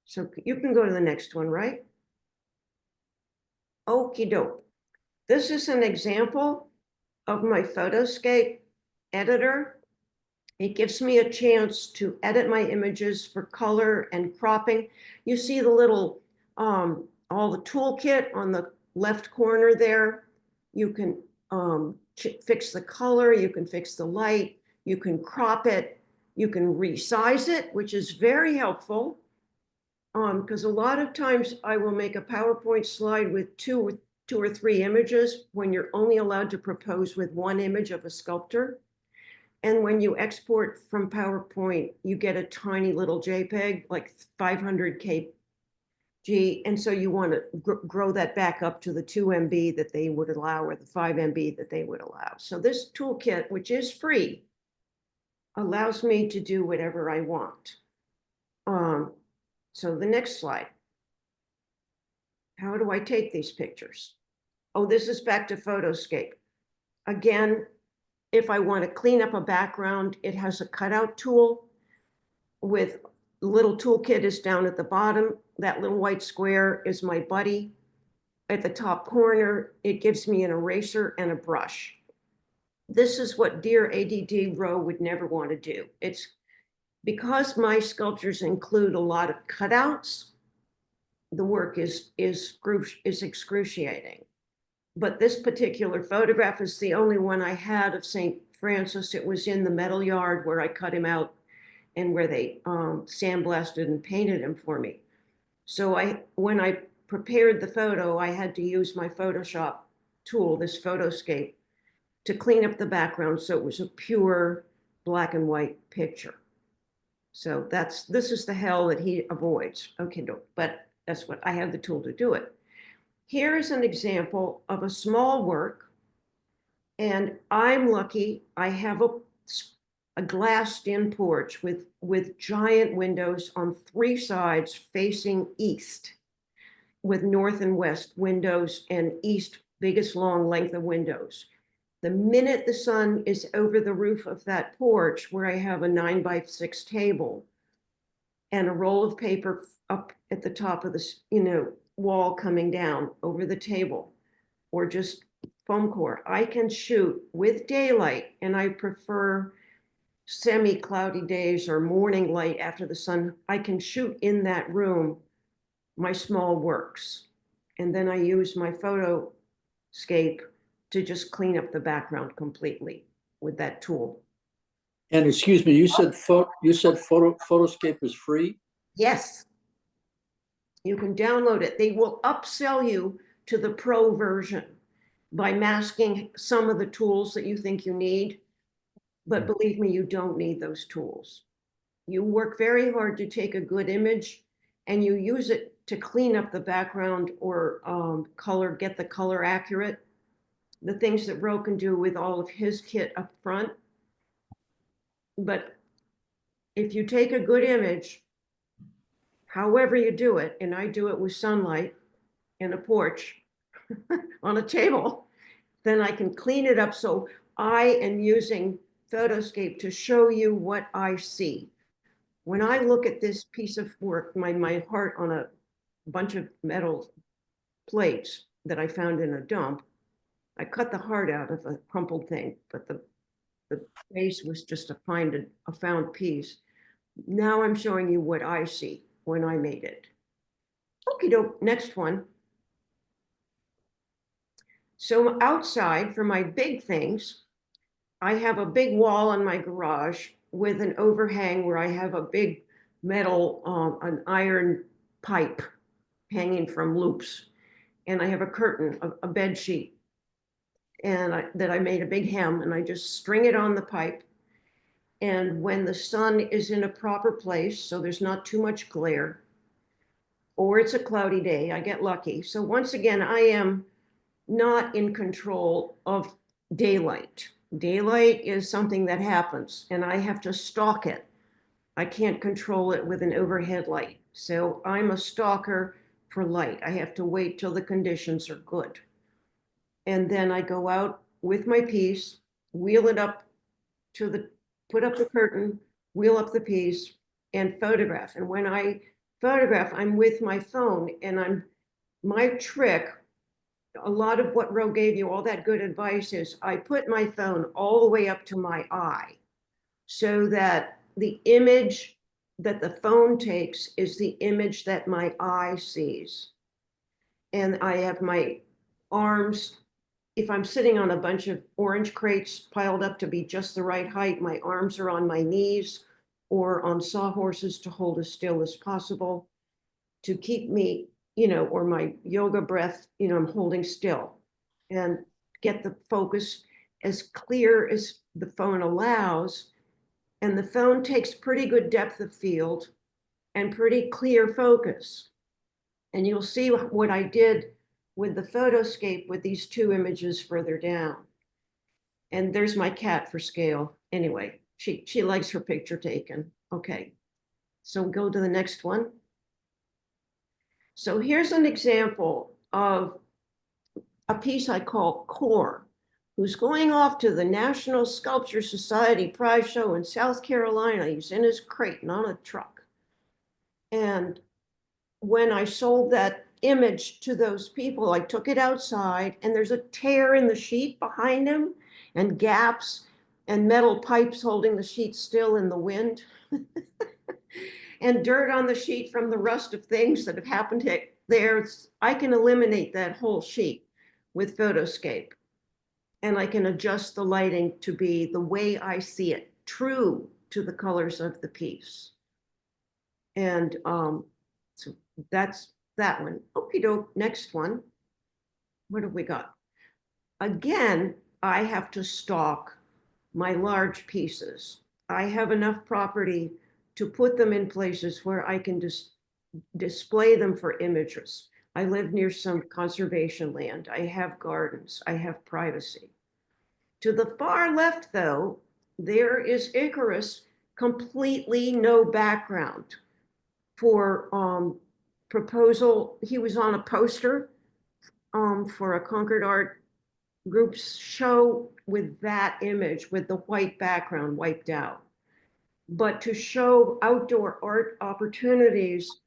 so you can go to the next one, right? Okie doke. This is an example of my Photoscape editor. It gives me a chance to edit my images for color and cropping. You see the little, all the toolkit on the left corner there. You can fix the color, you can fix the light, you can crop it, you can resize it, which is very helpful. Because a lot of times I will make a PowerPoint slide with two or three images when you're only allowed to propose with one image of a sculptor. And when you export from PowerPoint, you get a tiny little JPEG, like 500 kg. And so you want to grow that back up to the 2 MB that they would allow, or the 5 MB that they would allow. So this toolkit, which is free, allows me to do whatever I want. So the next slide. How do I take these pictures? Oh, this is back to Photoscape. Again, if I want to clean up a background, it has a cutout tool with little toolkit is down at the bottom. That little white square is my buddy. At the top corner, it gives me an eraser and a brush. This is what dear ADD Ro would never want to do. It's because my sculptures include a lot of cutouts, the work is excruciating. But this particular photograph is the only one I had of St. Francis. It was in the metal yard where I cut him out and where they sandblasted and painted him for me. So when I prepared the photo, I had to use my Photoshop tool, this Photoscape, to clean up the background so it was a pure black and white picture. So this is the hell that he avoids. Okay, no, but that's what I have the tool to do it. Here is an example of a small work, and I'm lucky. I have a glassed-in porch with giant windows on 3 sides facing east, with north and west windows, and east biggest long length of windows. The minute the sun is over the roof of that porch, where I have a 9x6 table and a roll of paper up at the top of the wall coming down over the table, or just foam core, I can shoot with daylight, and I prefer semi-cloudy days or morning light after the sun. I can shoot in that room my small works, and then I use my Photoscape to just clean up the background completely with that tool. And excuse me, you said Photoscape is free? Yes. You can download it. They will upsell you to the pro version by masking some of the tools that you think you need. But believe me, you don't need those tools. You work very hard to take a good image and you use it to clean up the background or get the color accurate. The things that Ro can do with all of his kit up front, But if you take a good image, however you do it, and I do it with sunlight in a porch on a table, then I can clean it up. So I am using Photoscape to show you what I see. When I look at this piece of work, my heart on a bunch of metal plates that I found in a dump, I cut the heart out of a crumpled thing, but the base was just a found piece. Now I'm showing you what I see when I made it. Okie doke, next one. So outside for my big things, I have a big wall in my garage with an overhang where I have a big metal, an iron pipe hanging from loops. And I have a curtain, a bed sheet, and that I made a big hem, and I just string it on the pipe. And when the sun is in a proper place, so there's not too much glare, or it's a cloudy day, I get lucky. So once again, I am not in control of daylight. Daylight is something that happens, and I have to stalk it. I can't control it with an overhead light. So I'm a stalker for light. I have to wait till the conditions are good. And then I go out with my piece, wheel it up put up the curtain, wheel up the piece, and photograph. And when I photograph, I'm with my phone, and my trick, a lot of what Ro gave you, all that good advice, is I put my phone all the way up to my eye so that the image that the phone takes is the image that my eye sees. And I have my arms, if I'm sitting on a bunch of orange crates piled up to be just the right height, my arms are on my knees or on sawhorses to hold as still as possible to keep me, or my yoga breath, I'm holding still and get the focus as clear as the phone allows. And the phone takes pretty good depth of field and pretty clear focus. And you'll see what I did with the Photoscape with these two images further down. And there's my cat for scale. Anyway, she likes her picture taken. Okay, so go to the next one. So here's an example of a piece I call Core, who's going off to the National Sculpture Society prize show in South Carolina. He's in his crate and on a truck. And when I sold that image to those people, I took it outside, and there's a tear in the sheet behind him and gaps and metal pipes holding the sheet still in the wind and dirt on the sheet from the rust of things that have happened there. I can eliminate that whole sheet with Photoscape, and I can adjust the lighting to be the way I see it, true to the colors of the piece. And so that's that one. Okie doke, next one. What have we got? Again, I have to stalk my large pieces. I have enough property to put them in places where I can display them for images. I live near some conservation land. I have gardens. I have privacy. To the far left, though, there is Icarus, completely no background. For proposal, he was on a poster for a Concord Art Group's show with that image with the white background wiped out. But to show outdoor art opportunities,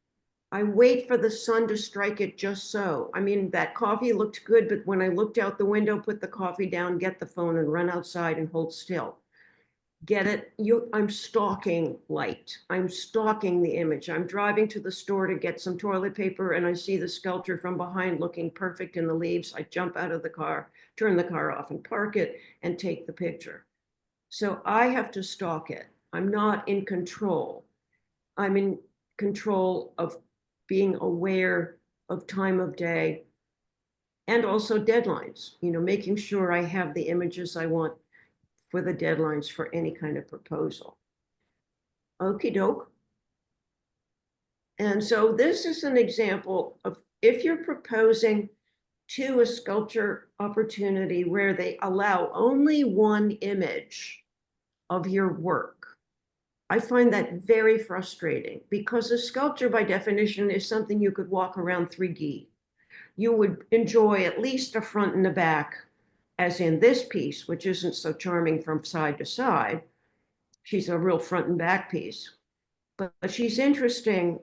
I wait for the sun to strike it just so. I mean, that coffee looked good, but when I looked out the window, put the coffee down, get the phone and run outside and hold still. Get it? I'm stalking light. I'm stalking the image. I'm driving to the store to get some toilet paper, and I see the sculpture from behind looking perfect in the leaves. I jump out of the car, turn the car off and park it and take the picture. So I have to stalk it. I'm not in control. I'm in control of being aware of time of day and also deadlines, making sure I have the images I want for the deadlines for any kind of proposal. Okie doke. And so this is an example of if you're proposing to a sculpture opportunity where they allow only one image of your work, I find that very frustrating because a sculpture by definition is something you could walk around 3D. You would enjoy at least a front and a back, as in this piece, which isn't so charming from side to side. She's a real front and back piece, but she's interesting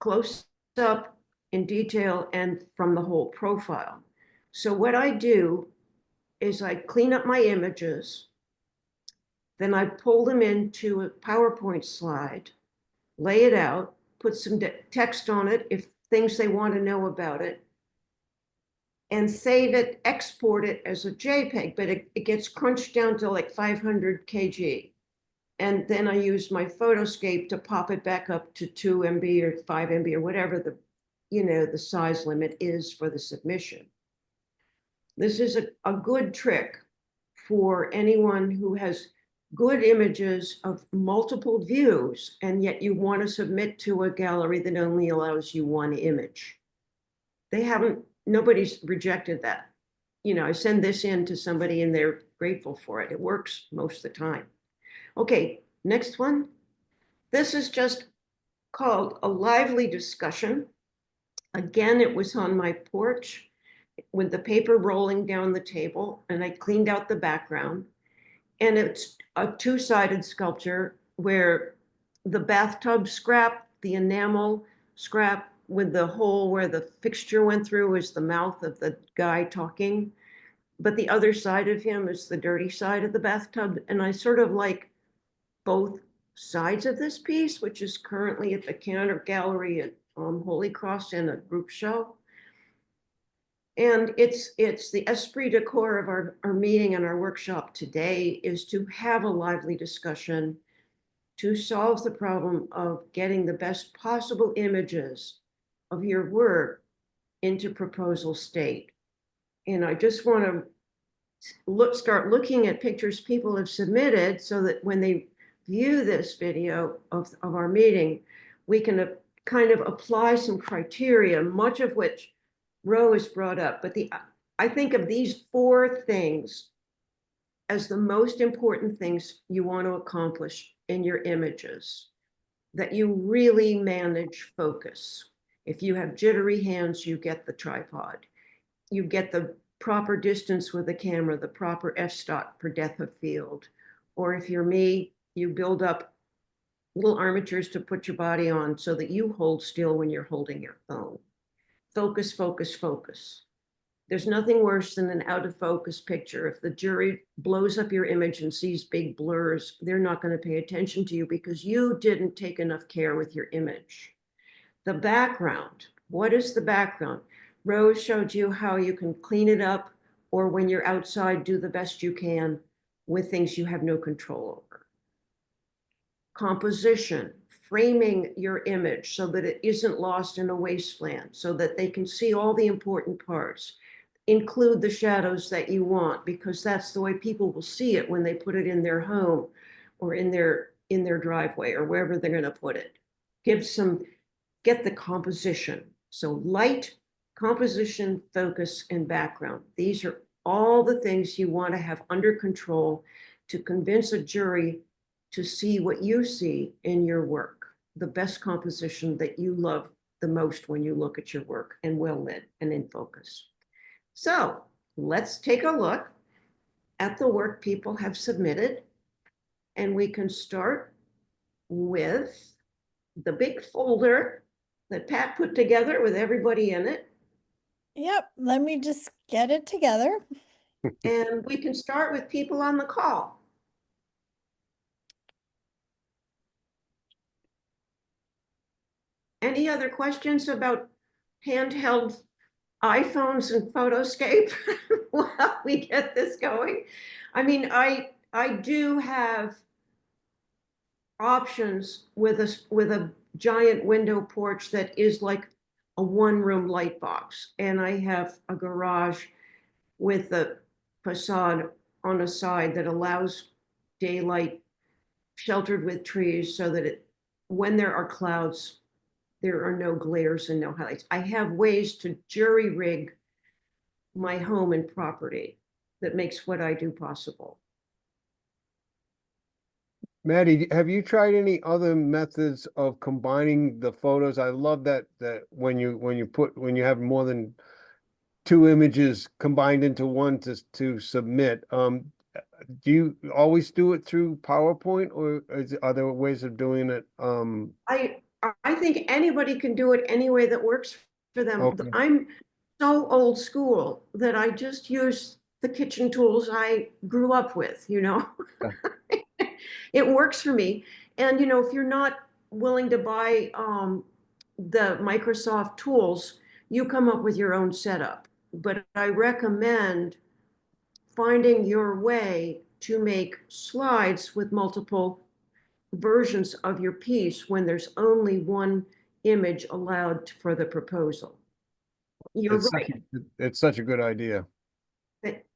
close up in detail and from the whole profile. So what I do is I clean up my images, then I pull them into a PowerPoint slide, lay it out, put some text on it if things they want to know about it, and save it, export it as a JPEG, but it gets crunched down to like 500 kg. And then I use my Photoscape to pop it back up to 2 MB or 5 MB or whatever the size limit is for the submission. This is a good trick for anyone who has good images of multiple views, and yet you want to submit to a gallery that only allows you one image. Nobody's rejected that. I send this in to somebody and they're grateful for it. It works most of the time. Okay, next one. This is just called a lively discussion. Again, it was on my porch with the paper rolling down the table, and I cleaned out the background. And it's a two-sided sculpture where the bathtub scrap, the enamel scrap with the hole where the fixture went through is the mouth of the guy talking. But the other side of him is the dirty side of the bathtub. And I sort of like both sides of this piece, which is currently at the Cantor Gallery at Holy Cross in a group show. And it's the esprit de corps of our meeting and our workshop today is to have a lively discussion to solve the problem of getting the best possible images of your work into proposal state. And I just want to start looking at pictures people have submitted so that when they view this video of our meeting, we can kind of apply some criteria, much of which Ro has brought up. But I think of these 4 things as the most important things you want to accomplish in your images, that you really manage focus. If you have jittery hands, you get the tripod. You get the proper distance with the camera, the proper f-stop for depth of field. Or if you're me, you build up little armatures to put your body on so that you hold still when you're holding your phone. Focus, focus, focus. There's nothing worse than an out of focus picture. If the jury blows up your image and sees big blurs, they're not going to pay attention to you because you didn't take enough care with your image. The background. What is the background? Rose showed you how you can clean it up, or when you're outside, do the best you can with things you have no control over. Composition, framing your image so that it isn't lost in a wasteland, so that they can see all the important parts. Include the shadows that you want, because that's the way people will see it when they put it in their home or in their driveway or wherever they're going to put it. Get the composition. So light, composition, focus, and background. These are all the things you want to have under control to convince a jury to see what you see in your work, the best composition that you love the most when you look at your work, and well lit and in focus. So let's take a look at the work people have submitted, and we can start with the big folder that Pat put together with everybody in it. Yep, let me just get it together. And we can start with people on the call. Any other questions about handheld iPhones and Photoscape while we get this going? I mean, I do have options with a giant window porch that is like a 1-room light box, and I have a garage with a facade on a side that allows daylight sheltered with trees so that when there are clouds, there are no glares and no highlights. I have ways to jury rig my home and property that makes what I do possible. Maddie, have you tried any other methods of combining the photos? I love that when you have more than two images combined into one to submit. Do you always do it through PowerPoint, or are there ways of doing it? I think anybody can do it any way that works for them. Okay. I'm so old school that I just use the kitchen tools I grew up with, you know? It works for me. And, you know, if you're not willing to buy the Microsoft tools, you come up with your own setup. But I recommend finding your way to make slides with multiple versions of your piece when there's only one image allowed for the proposal. You're right. It's such a good idea.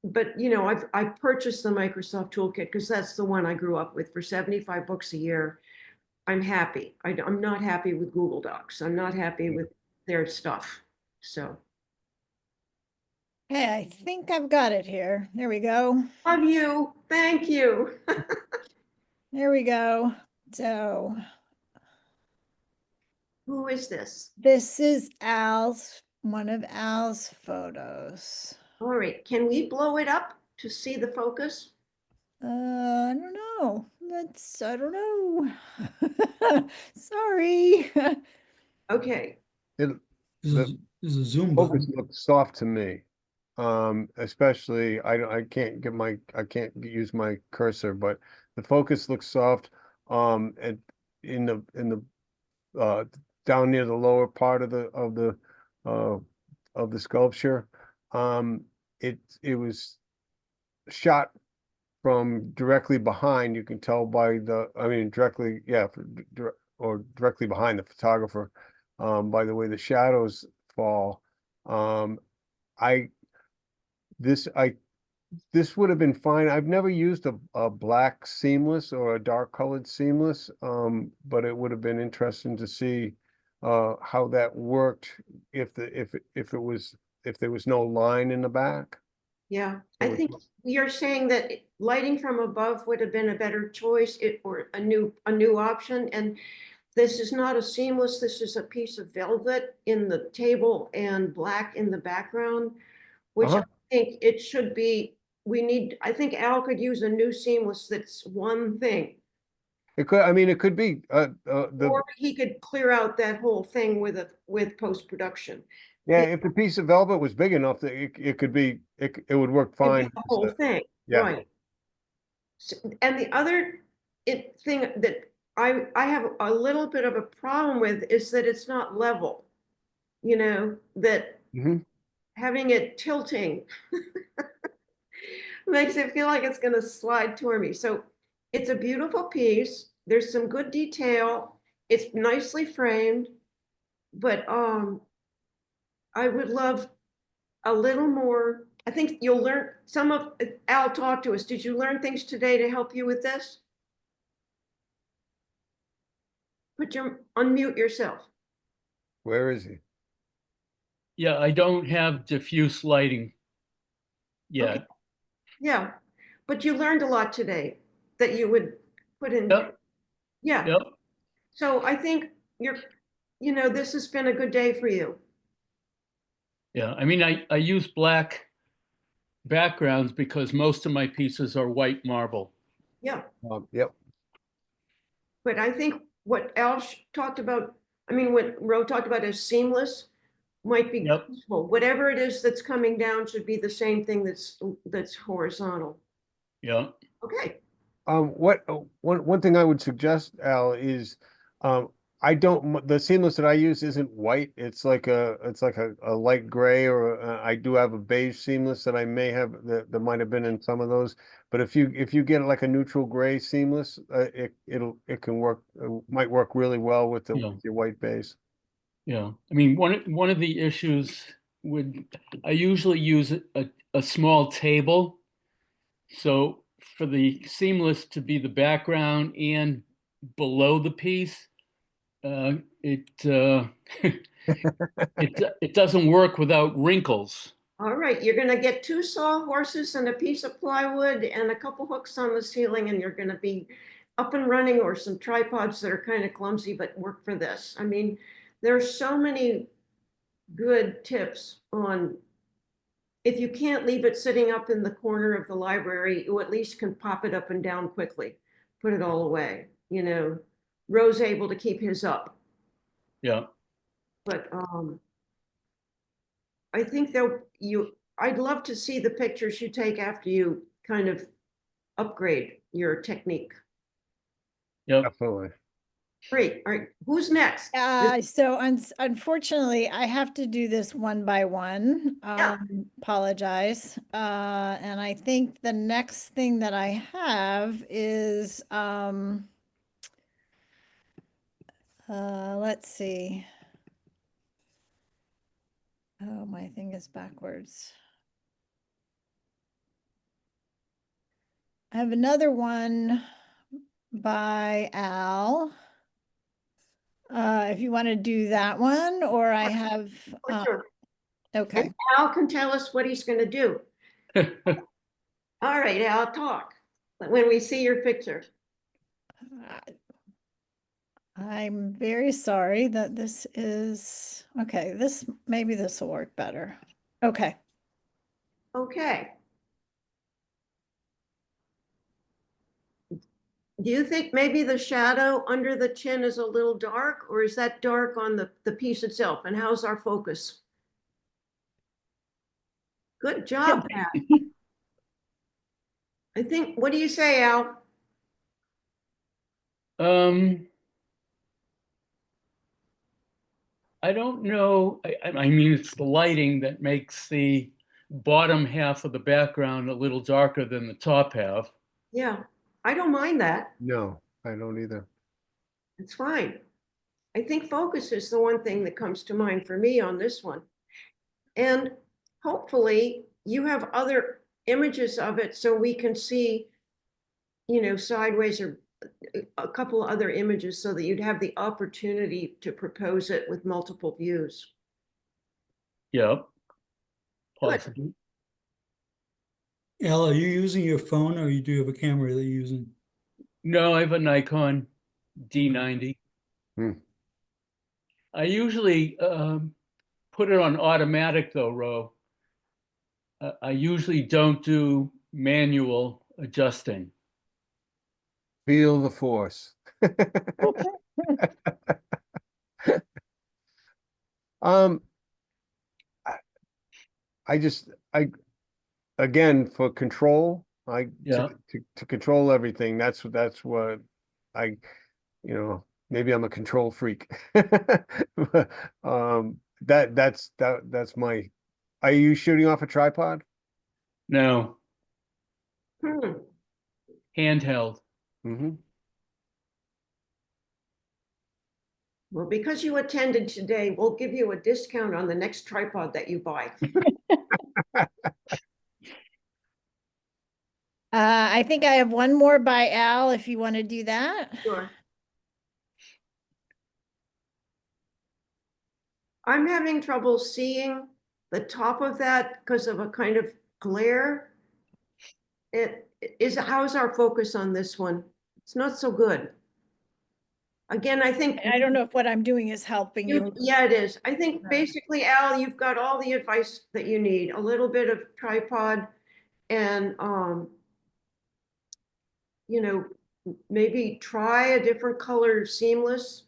But you know, I purchased the Microsoft Toolkit because that's the one I grew up with for 75 bucks a year. I'm happy. I'm not happy with Google Docs. I'm not happy with their stuff. So Hey, I think I've got it here. There we go. love you. Thank you. There we go. So Who is this? this is one of Al's photos. All right. Can we blow it up to see the focus? I don't know. I don't know. Sorry. Okay. It, There's a Zoom button. focus looks soft to me. Especially I can't use my cursor, but the focus looks soft. And in the down near the lower part of the sculpture. It was shot from directly behind. You can tell by directly behind the photographer, by the way the shadows fall. This would have been fine. I've never used a black seamless or a dark colored seamless, but it would have been interesting to see how that worked if there was no line in the back. Yeah, I think you're saying that lighting from above would have been a better choice, or a new option. And this is not a seamless, this is a piece of velvet in the table and black in the background, which I think it should be. I think Al could use a new seamless that's one thing. It could be Or he could clear out that whole thing with post-production. yeah, if the piece of velvet was big enough that it would work It'd be fine. the whole thing, Yeah. right? And the other thing that I have a little bit of a problem with is that it's not level. You know, that Mhm. having it tilting makes it feel like it's going to slide toward me. So it's a beautiful piece. There's some good detail. It's nicely framed, but I would love a little more. I think you'll learn some of. Al, talk to us. Did you learn things today to help you with this? Unmute yourself. Where is he? Yeah, I don't have diffuse lighting yet. Okay. Yeah, but you learned a lot today that you would put in. Yep. Yeah. Yep. So I think this has been a good day for you. Yeah. I mean, I use black backgrounds because most of my pieces are white marble. Yeah. Yep. But I think what Al talked about, what Ro talked about as seamless might be useful. Whatever it is that's coming down should be the same thing that's horizontal. Yeah. Okay. One thing I would suggest, Al, is the seamless that I use isn't white. It's like a light gray, or I do have a beige seamless that I may have that might have been in some of those. But if you get like a neutral gray seamless, it can work. Might work really well with with your white base. Yeah. I mean, one of the issues I usually use a small table. So for the seamless to be the background and below the piece, it doesn't work without wrinkles. All right, you're going to get 2 sawhorses and a piece of plywood and a couple hooks on the ceiling, and you're going to be up and running, or some tripods that are kind of clumsy but work for this. I mean, there's so many good tips on, if you can't leave it sitting up in the corner of the library, you at least can pop it up and down quickly, put it all away. You know, Roe's able to keep his up, Yeah. but I think that I'd love to see the pictures you take after you kind of upgrade your technique. Yep. Definitely. Great. All right. Who's next? So unfortunately, I have to do this one by one. Yeah. Apologize. And I think the next thing that I have is, let's see. Oh, my thing is backwards. I have another one by Al. If you want to do that one, or I have, Sure. okay. And Al can tell us what he's going to do. All right, Al, talk when we see your picture. I'm very sorry that this is, okay, maybe this will work better. Okay. Okay. Do you think maybe the shadow under the chin is a little dark, or is that dark on the piece itself? And how's our focus? Good job, Pat. I think, what do you say, Al? I don't know. I mean, it's the lighting that makes the bottom half of the background a little darker than the top half. Yeah, I don't mind that. No, I don't either. It's fine. I think focus is the one thing that comes to mind for me on this one. And hopefully you have other images of it so we can see, you know, sideways, or a couple other images so that you'd have the opportunity to propose it with multiple views. Yep. Good. Possibly. Al, are you using your phone or you do have a camera that you're using? No, I have a Nikon D90. Hmm. I usually put it on automatic though, Ro. I usually don't do manual adjusting. Feel the force. Um, I just, again, for control, Yeah. to control everything, that's what maybe I'm a control freak. That's my, are you shooting off a tripod? No, Hmm. handheld. Mm-hmm. Well, because you attended today, we'll give you a discount on the next tripod that you buy. I think I have one more by Al, if you want to do that. Sure. I'm having trouble seeing the top of that because of a kind of glare. How's our focus on this one? It's not so good. Again, I think, I don't know if what I'm doing is helping you. yeah, it is. I think Yeah. basically, Al, you've got all the advice that you need, a little bit of tripod and, you know, maybe try a different color seamless,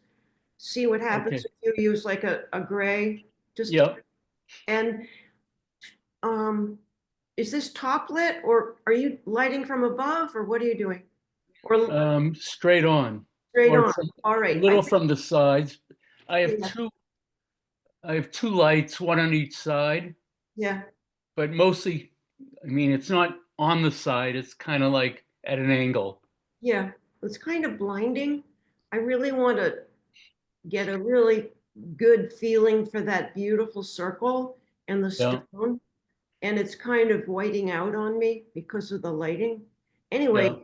see what happens Okay. if you use like a gray, just, Yep. and, is this top lit, or are you lighting from above, or what are you doing? Or Straight on. straight or on? from- All A right. little from the sides. I have Yeah. two lights, one on each side, Yeah, but mostly, I mean, it's not on the side, it's kind of like at an angle. yeah. It's kind of blinding. I really want to get a really good feeling for that beautiful circle and the Yeah. stone. And it's kind of whiting out on me because of the lighting. Anyway, Yeah.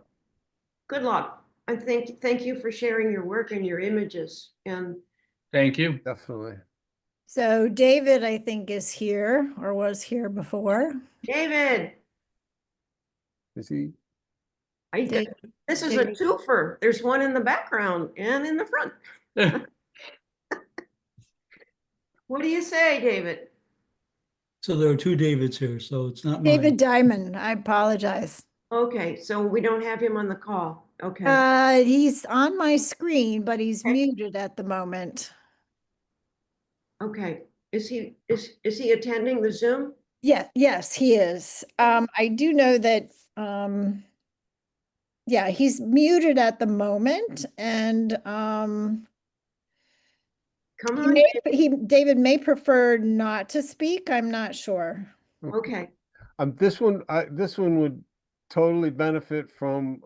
good luck. Thank you for sharing your work and your images. And Thank you. Definitely. So David, I think, is here or was here before. David, Is he? Dave- This is a David. twofer. There's one in the background and in the front. What do you say, David? So there are two Davids here, so it's not David mine. Diamond, I apologize. Okay, so we don't have him on the call. Okay. He's on my screen, but he's Okay. muted at the moment. Okay. Is he attending the Zoom? Yeah, yes, he is. I do know that, yeah, he's muted at the moment and, Come he on. may, David may prefer not to speak. I'm not sure. Okay. This one would totally benefit from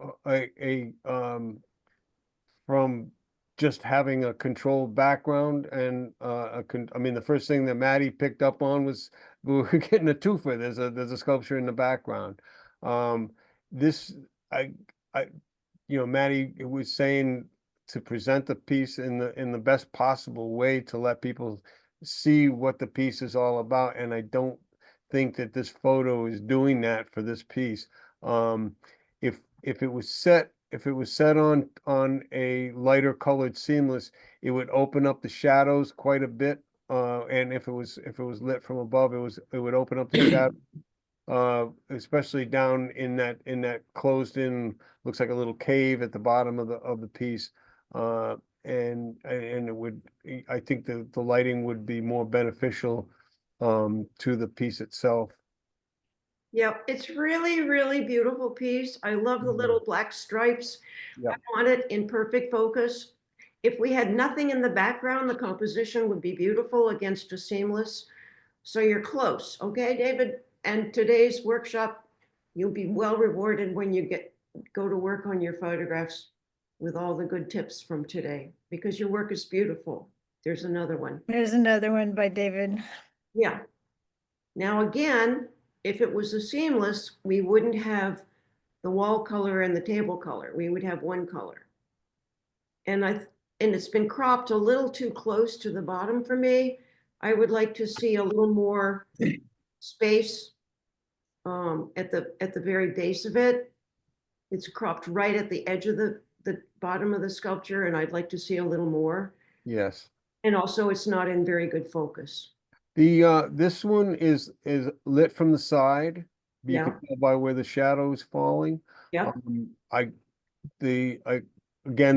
from just having a controlled background and I mean, the first thing that Maddie picked up on was we were getting a twofer. There's a sculpture in the background. This I Maddie was saying to present the piece in the best possible way to let people see what the piece is all about, and I don't think that this photo is doing that for this piece. If it was set on a lighter colored seamless, it would open up the shadows quite a bit. And if it was lit from above, it would open up the shadow. Especially down in that closed in, looks like a little cave at the bottom of the piece. And it would, I think the lighting would be more beneficial to the piece itself. Yeah, it's really, really beautiful piece. I love the little black stripes. I Yeah. want it in perfect focus. If we had nothing in the background, the composition would be beautiful against a seamless. So you're close, okay, David? And today's workshop, you'll be well rewarded when you go to work on your photographs with all the good tips from today, because your work is beautiful. There's another one. There's another one by David. Yeah. Now, again, if it was a seamless, we wouldn't have the wall color and the table color. We would have one color. And it's been cropped a little too close to the bottom for me. I would like to see a little more space at the very base of it. It's cropped right at the edge of the bottom of the sculpture, and I'd like to see a little more. Yes. And also, it's not in very good focus. This one is lit from the side. You Yeah. can tell by where the shadow is falling. Yeah. Again,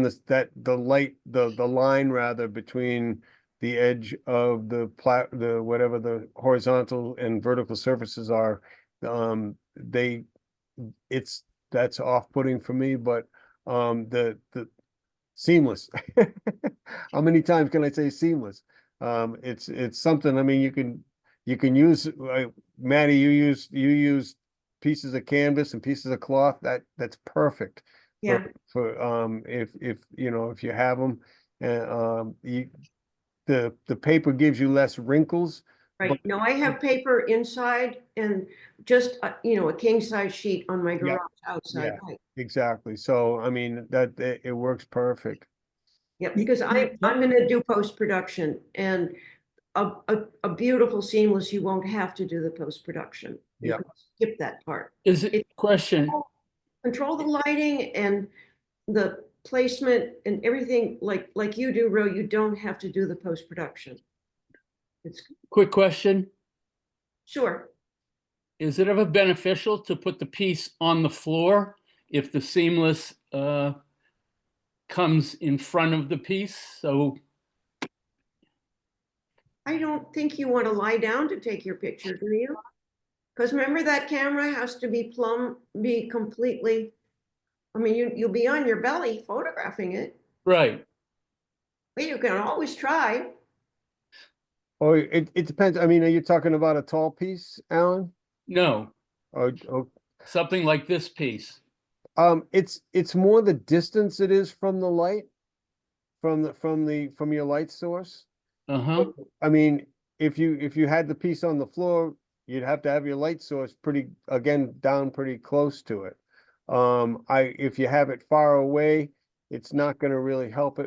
the line rather between the edge of the whatever the horizontal and vertical surfaces are, that's off-putting for me, but the seamless. How many times can I say seamless? It's something, I mean, you can use, Maddie, you use pieces of canvas and pieces of cloth, that's perfect. Yeah. If you have them, the paper gives you less wrinkles. Right. No, I have paper inside and just, a king size sheet on my garage outside. Yeah. Right. Exactly. So, I mean, it works perfect. Yeah, because I'm gonna do post-production, and a beautiful seamless, you won't have to do the post-production. You Yeah. can skip that part. Is it, If- question, Control the lighting and the placement and everything like you do, Ro, you don't have to do the post-production. It's quick question. sure. Is it ever beneficial to put the piece on the floor if the seamless comes in front of the piece? So, I don't think you want to lie down to take your picture, do you? Because remember, that camera has to be completely, I mean, you'll be on your belly photographing it, right. but you can always try. Oh, it depends. I mean, are you talking about a tall piece, Alan? No, Oh, something like this piece. it's more the distance it is from the light, from your light source. Uh-huh. I mean, if you had the piece on the floor, you'd have to have your light source down pretty close to it. If you have it far away, it's not gonna really help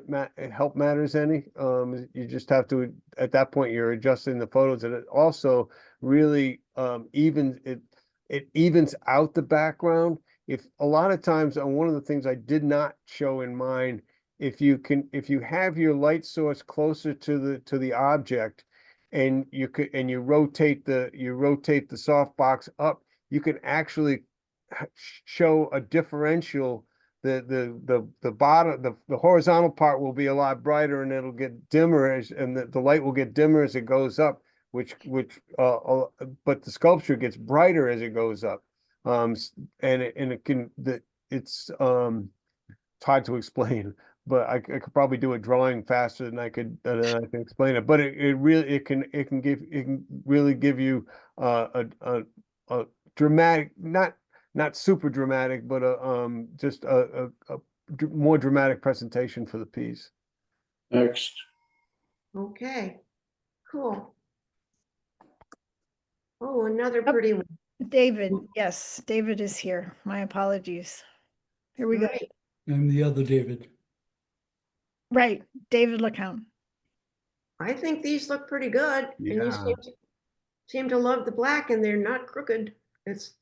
help matters any. You just have to, at that point, you're adjusting the photos, and it also really, it evens out the background. if a lot of times, and one of the things I did not show in mine, if you have your light source closer to the object, and you rotate the softbox up, you can actually show a differential. The bottom, the horizontal part will be a lot brighter, and it'll get dimmer and the light will get dimmer as it goes up, but the sculpture gets brighter as it goes up. And it's hard to explain, but I could probably do a drawing faster than I can explain it. But it can really give you a dramatic, not super dramatic, but just a more dramatic presentation for the piece. Next. Okay, cool. Oh, another Yep. pretty one. David, yes, David is here. My apologies. Here we go. Right. I'm the other David. Right, David LeCount. I think these look pretty good. And you Yeah. seem to love the black and they're not crooked. Is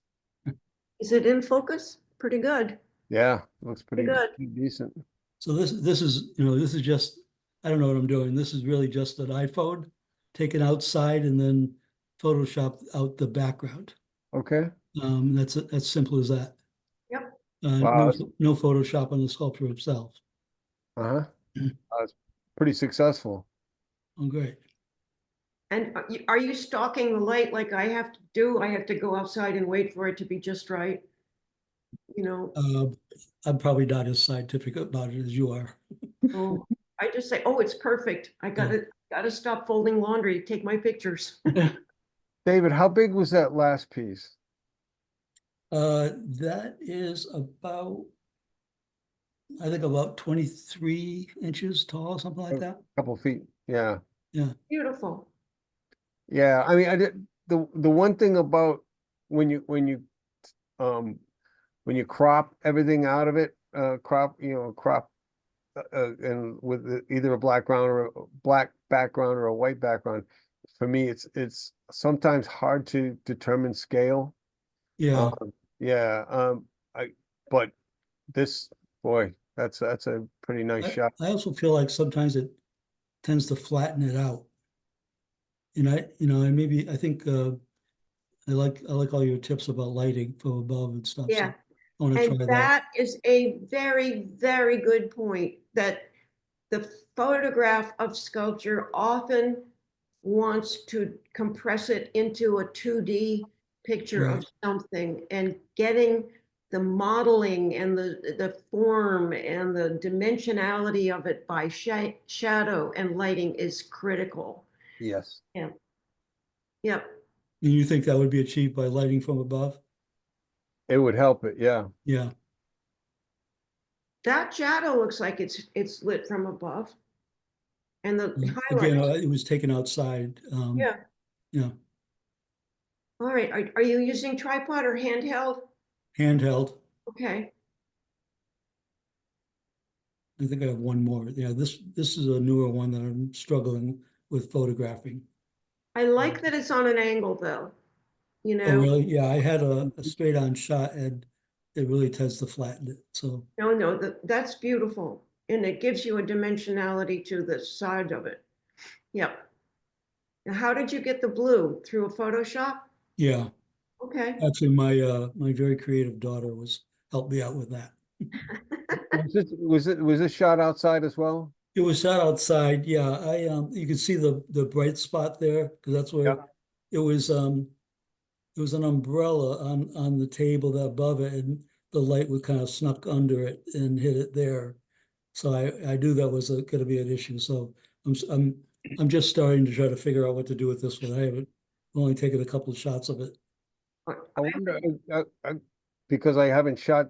it in focus? Pretty good. Yeah, looks pretty Good. decent. So this is, this is just, I don't know what I'm doing. This is really just an iPhone taken outside and then Photoshopped out the background. Okay. That's simple as that. Yep. Wow. No Photoshop on the sculpture itself. Uh-huh. It's pretty successful. Oh, great. And are you stalking the light like I have to do? I have to go outside and wait for it to be just right. You know, I'm probably not as scientific about it as you are. oh, I just say, oh, it's perfect. I gotta stop folding laundry, take my pictures. David, how big was that last piece? That is about, I think about 23 inches tall, something like that. Couple feet. Yeah. Beautiful. Yeah. I mean, I did the one thing about when you crop everything out of it, crop and with either a black background or a white background, for me, it's sometimes hard to determine scale. Yeah, But this, boy, that's a pretty nice shot. I also feel like sometimes it tends to flatten it out. And I think I like all your tips about lighting from above and stuff. So Yeah. I want to And try that. that is a very, very good point, that the photograph of sculpture often wants to compress it into a 2D picture of Right. something, and getting the modeling and the form and the dimensionality of it by shadow and lighting is critical. Yes. Yep. And you think that would be achieved by lighting from above? It would help it, yeah. Yeah. That shadow looks like it's lit from above. And the Again, highlights. it was taken outside. Yeah. Yeah. All right. Are you using tripod or handheld? Handheld. Okay. I think I have one more. Yeah, this is a newer one that I'm struggling with photographing. I like that it's on an angle though. You Oh, know, really? Yeah, I had a straight on shot and it really tends to flatten it. So no, that's beautiful. And it gives you a dimensionality to the side of it. Yep. Now, how did you get the blue? Through a Photoshop? yeah, Okay. actually my very creative daughter helped me out with that. Was this shot outside as well? It was shot outside. Yeah, you can see the bright spot there because that's where Yeah. it was an umbrella on the table that above it, and the light would kind of snuck under it and hit it there. So I knew that was going to be an issue. So I'm just starting to try to figure out what to do with this one. I've only taken a couple of shots of it. I wonder, because I haven't shot,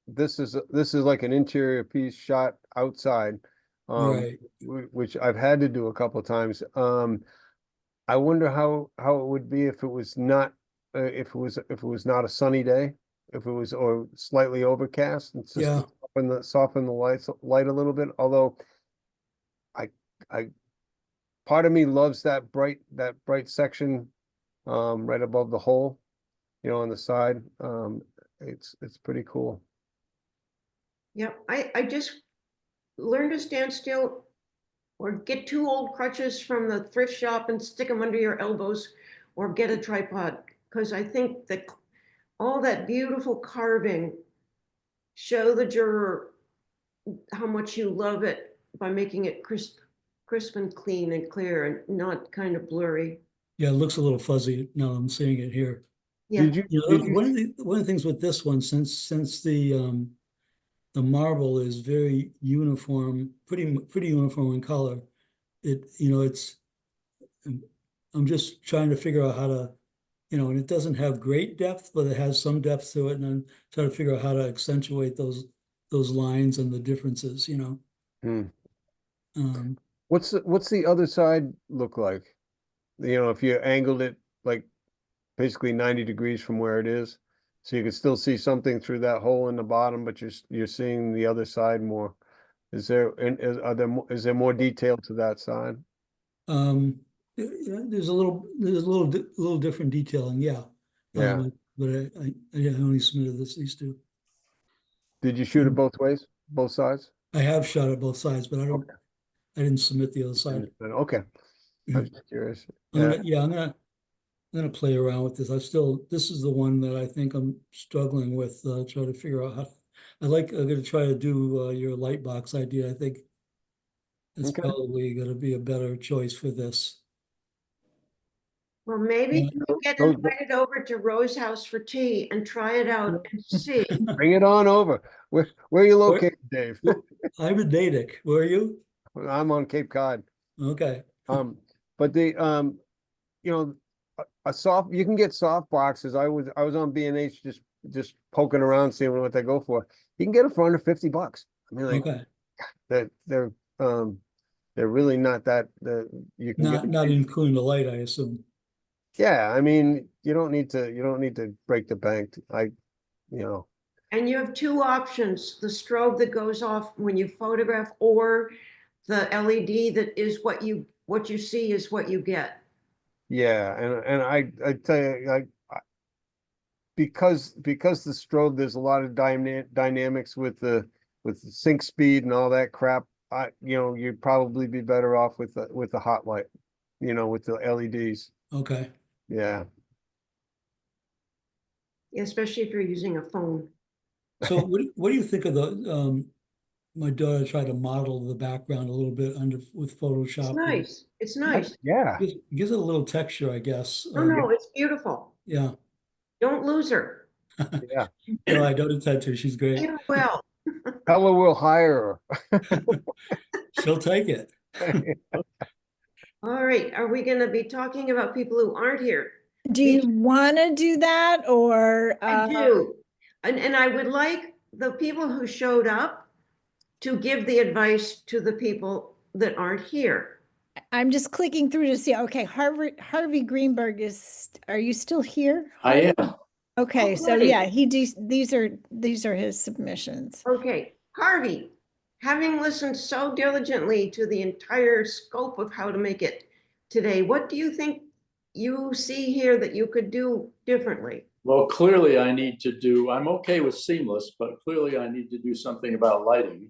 this is like an interior piece shot outside, Right. which I've had to do a couple of times. I wonder how it would be if it was not, if it was not a sunny day, if it was or slightly overcast, and just Yeah. to soften the light a little bit. Although I part of me loves that bright section right above the hole, on the side. it's pretty cool. Yep, I just learn to stand still or get 2 old crutches from the thrift shop and stick them under your elbows or get a tripod. Because I think that all that beautiful carving, show the juror how much you love it by making it crisp and clean and clear and not kind of blurry. Yeah, it looks a little fuzzy now I'm seeing it here. Yeah, Did you, You know, did you, one of the things with this one, since the marble is very uniform, pretty uniform in color, it's I'm just trying to figure out how to, and it doesn't have great depth, but it has some depth to it, and I'm trying to figure out how to accentuate those lines and the differences. Hmm. Um, what's the other side look like? If you angled it like basically 90 degrees from where it is, so you can still see something through that hole in the bottom, but you're seeing the other side more. Is there, and is there more detail to that side? yeah, there's a little different detailing, yeah. Yeah. But I only submitted these two. Did you shoot it both ways, both sides? I have shot at both sides, but I didn't submit the other side. Okay, I was just curious. I'm gonna play around with this. This is the one that I think I'm struggling with, try to figure out how. I'm gonna try to do your light box idea. I think it's Okay. probably gonna be a better choice for this. well, maybe Yeah. you can get Those- invited over to Rose House for tea and try it out and see. Bring it on over. Where are you located, Dave? I'm in Natick. Where are you? I'm on Cape Cod. Okay. But a soft, you can get soft boxes. I was on B&H just poking around, seeing what they go for. You can get them for under $50. I mean, like Okay. they're really not that, you can get. Not including the light, I assume. Yeah, I mean, you don't need to break the bank. And you have 2 options, the strobe that goes off when you photograph or the LED that is what you see is what you get. Yeah, and I tell you, because the strobe, there's a lot of dynamics with the sync speed and all that crap. You'd probably be better off with the hot light, with the LEDs. Okay. Yeah. Especially if you're using a phone. So what do you think of my daughter tried to model the background a little bit with It's Photoshop. nice. It's nice. Yeah. Gives it a little texture, I guess. Oh, no, it's beautiful. Yeah. Don't lose her. Yeah. No, I don't intend to. She's great. You will. Tell her we'll hire She'll take it. her. All right, are we gonna be talking about people who aren't here? Do you want to do that or? I do. And I would like the people who showed up to give the advice to the people that aren't here. I'm just clicking through to see, okay, Harvey Greenberg are you still here? I am. Okay, Oh, so goody. yeah, these are his submissions. Okay, Harvey, having listened so diligently to the entire scope of how to make it today, what do you think you see here that you could do differently? Well, clearly I'm okay with seamless, but clearly I need to do something about lighting.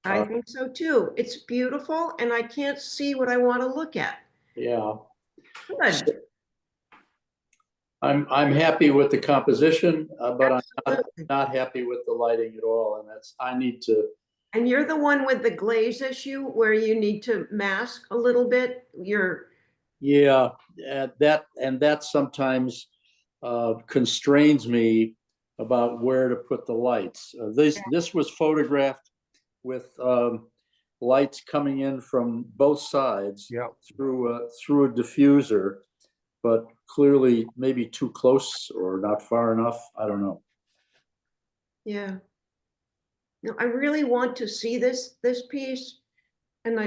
I think so too. It's beautiful and I can't see what I want to look at. Yeah. Good. I'm happy with the composition, but I'm Absolutely. not happy with the lighting at all. And I need to, And you're the one with the glaze issue where you need to mask a little bit. yeah, that sometimes constrains me about where to put the lights. This was photographed with lights coming in from both sides. Yeah. through a diffuser, but clearly maybe too close or not far enough. I don't know. Yeah. No, I really want to see this piece. And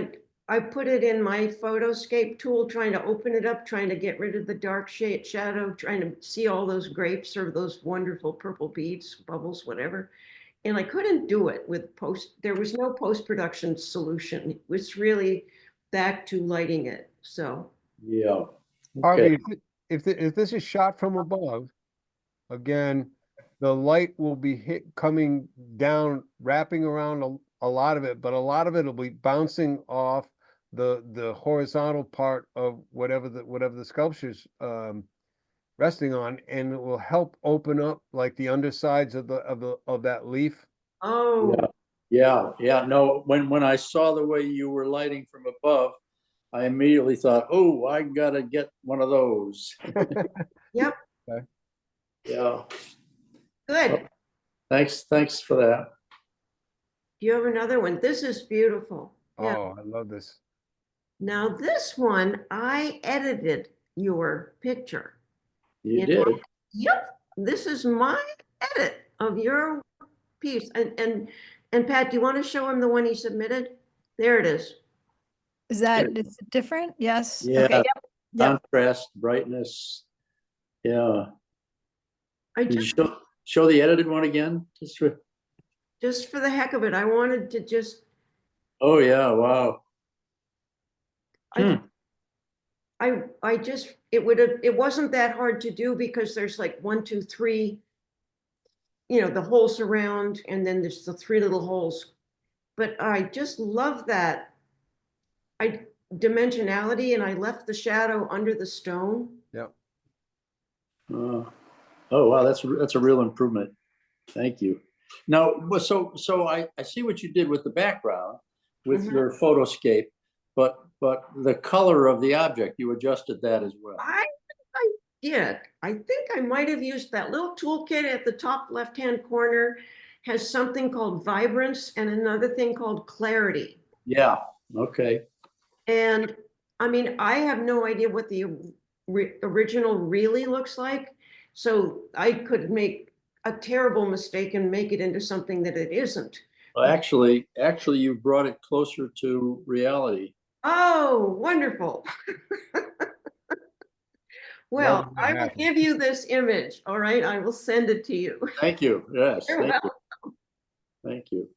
I put it in my photoscape tool, trying to open it up, trying to get rid of the dark shadow, trying to see all those grapes or those wonderful purple beads, bubbles, whatever. And I couldn't do it with there was no post-production solution. It was really back to lighting it. So Yeah. Okay. Harvey, if this is shot from above, again, the light will be coming down, wrapping around a lot of it, but a lot of it will be bouncing off the horizontal part of whatever the sculpture's resting on, and it will help open up like the undersides of that leaf. Oh, Yeah. No, when I saw the way you were lighting from above, I immediately thought, oh, I gotta get one of those. yep, Yeah, good. thanks for that. Do you have another one? This is beautiful. Yeah. Oh, I love this. Now this one, I edited your picture. You In did. Yep, this is my edit of your piece. And Pat, do you want to show him the one he submitted? There it is. Is it different? Yes. Yeah. Okay. Yep. Yep. Contrast, brightness. Yeah. I Did you just, show the edited one again? just for the heck of it, I wanted to just, Oh, yeah, wow. I, I just, it wasn't that hard to do because there's like 1, 2, 3, the whole surround, and then there's the 3 little holes. But I just love that dimensionality, and I left the shadow under the stone. Yep. Oh, wow, that's a real improvement. Thank you. Now, so I see what you did with the background with your photoscape, but the color of the object, you adjusted that as well. I did. I think I might have used that little toolkit at the top left-hand corner, has something called vibrance and another thing called clarity. Yeah, okay. And I mean, I have no idea what the original really looks like. So I could make a terrible mistake and make it into something that it isn't. Well, actually, you brought it closer to reality. Oh, wonderful. Well, Love when I that will happens. give you this image. All right. I will send it to you. Thank you. Yes, You're thank you. welcome. Thank you.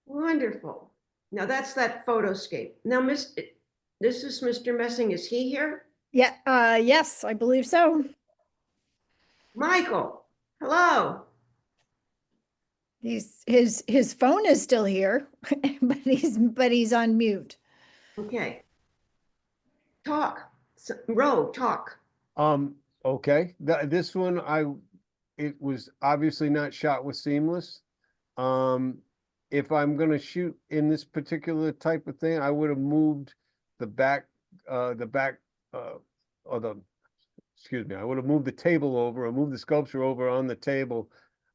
Wonderful. Now that's that photoscape. Now, this is Mr. Messing. Is he here? Yeah. Yes, I believe so. Michael, hello. His phone is still here, but he's on mute. Okay. Talk. Ro, talk. Okay, this one, it was obviously not shot with seamless. If I'm gonna shoot in this particular type of thing, I would have moved the back, or excuse me, I would have moved the table over, or moved the sculpture over on the table,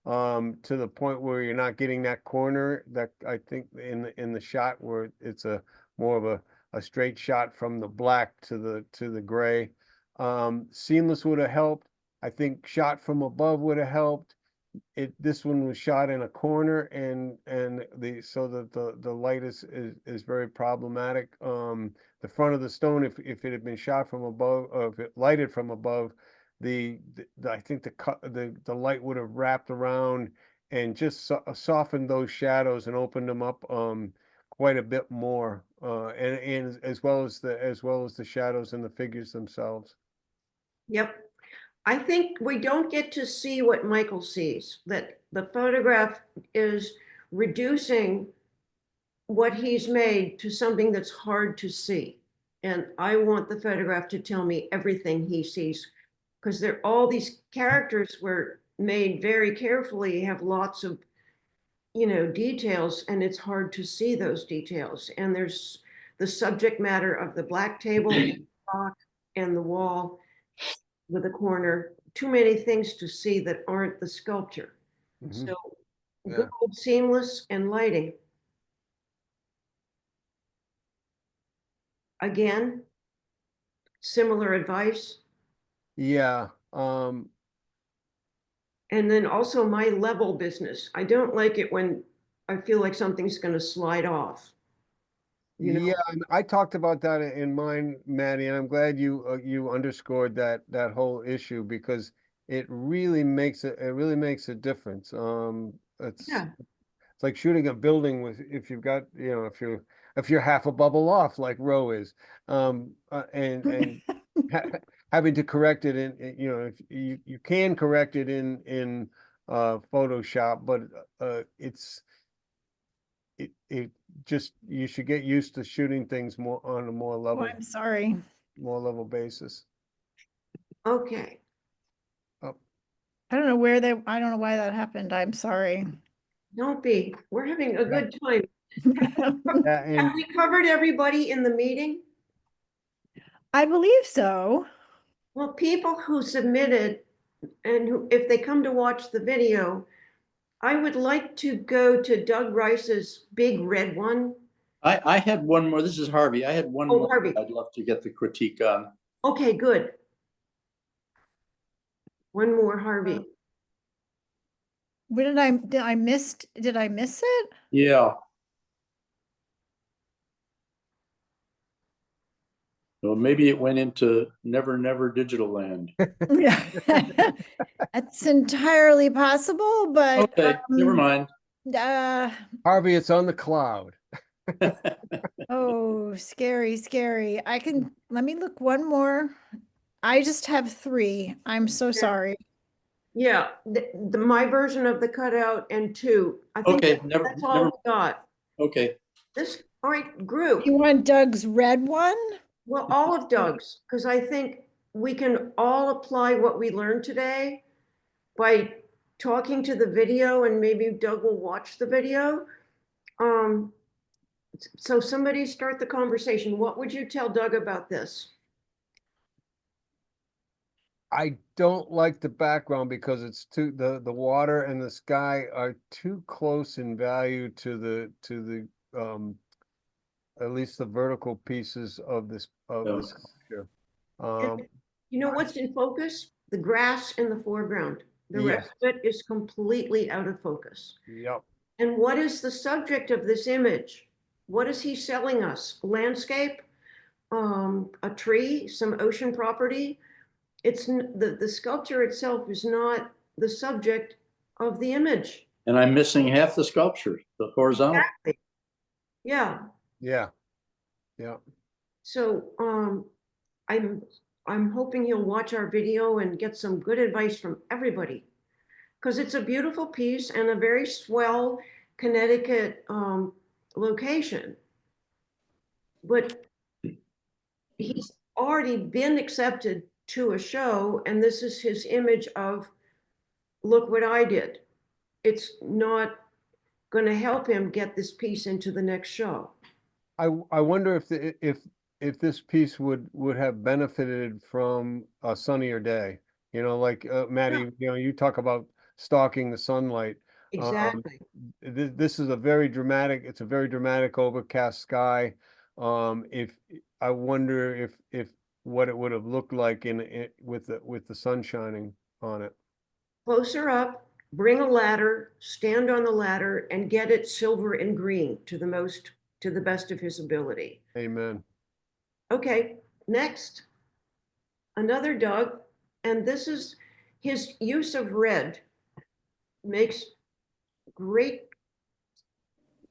to the point where you're not getting that corner that I think in the shot where it's more of a straight shot from the black to the gray. Seamless would have helped. I think shot from above would have helped. This one was shot in a corner, and so that the light is very problematic. The front of the stone, if it had been shot from above, or if it lighted from above, I think the light would have wrapped around and just softened those shadows and opened them up quite a bit more, and as well as the shadows and the figures themselves. Yep. I think we don't get to see what Michael sees, that the photograph is reducing what he's made to something that's hard to see. And I want the photograph to tell me everything he sees, because all these characters were made very carefully, have lots of, details, and it's hard to see those details. And there's the subject matter of the black table, rock, and the wall with a corner, too many things to see that aren't the sculpture. Mhm. So Yeah. good old seamless and lighting. Again, similar advice. Yeah, And then also my level business. I don't like it when I feel like something's going to slide off. yeah, I talked about that in mine, Maddie, and I'm glad you underscored that whole issue, because it really makes a difference. Yeah. It's like shooting a building if you've got, if you're half a bubble off like Roe is, and having to correct it you know, if you can correct it in Photoshop, but it just, you should get used to shooting things more on a more Oh, level, I'm sorry. basis. Okay, I don't know I don't know why that happened. I'm sorry. don't be. We're having a good time. Yeah, and Have we covered everybody in the meeting? I believe so. Well, people who submitted and who, if they come to watch the video, I would like to go to Doug Rice's big red one. I had one more. This is Harvey. I had one Oh, more. Harvey. I'd love to get the critique on. Okay, good. One more, Harvey. What did I miss it? Yeah. Well, maybe it went into Never Never Digital Land. Yeah. That's entirely possible, but Okay, never mind. Harvey, it's on the cloud. oh, scary, scary. Let me look one more. I just have 3. I'm so sorry. Yeah, my version of the cutout and 2. I think Okay, never that's all we got. Okay. This, all right, group. You want Doug's red one? Well, all of Doug's, because I think we can all apply what we learned today by talking to the video, and maybe Doug will watch the video. So somebody start the conversation. What would you tell Doug about this? I don't like the background because it's the water and the sky are too close in value to the at least the vertical pieces of this sculpture. You know what's in focus? The grass in the foreground. The Yes. rest of it is completely out of focus. Yep. And what is the subject of this image? What is he selling us? Landscape, a tree, some ocean property? It's the sculpture itself is not the subject of the image. And I'm missing half the sculpture, the horizontal. Exactly. Yeah. Yeah. Yeah. So I'm hoping he'll watch our video and get some good advice from everybody, because it's a beautiful piece and a very swell Connecticut location. But he's already been accepted to a show, and this is his image of, look what I did. It's not going to help him get this piece into the next show. I wonder if this piece would have benefited from a sunnier day. You know, like Maddie, you know, you talk about stalking the sunlight. Exactly. This is a very dramatic. It's a very dramatic overcast sky. If I wonder if what it would have looked like with the sun shining on it. Closer up, bring a ladder, stand on the ladder, and get it silver and green to the best of his ability. Amen. Okay, next. Another Doug, and this is his use of red makes great.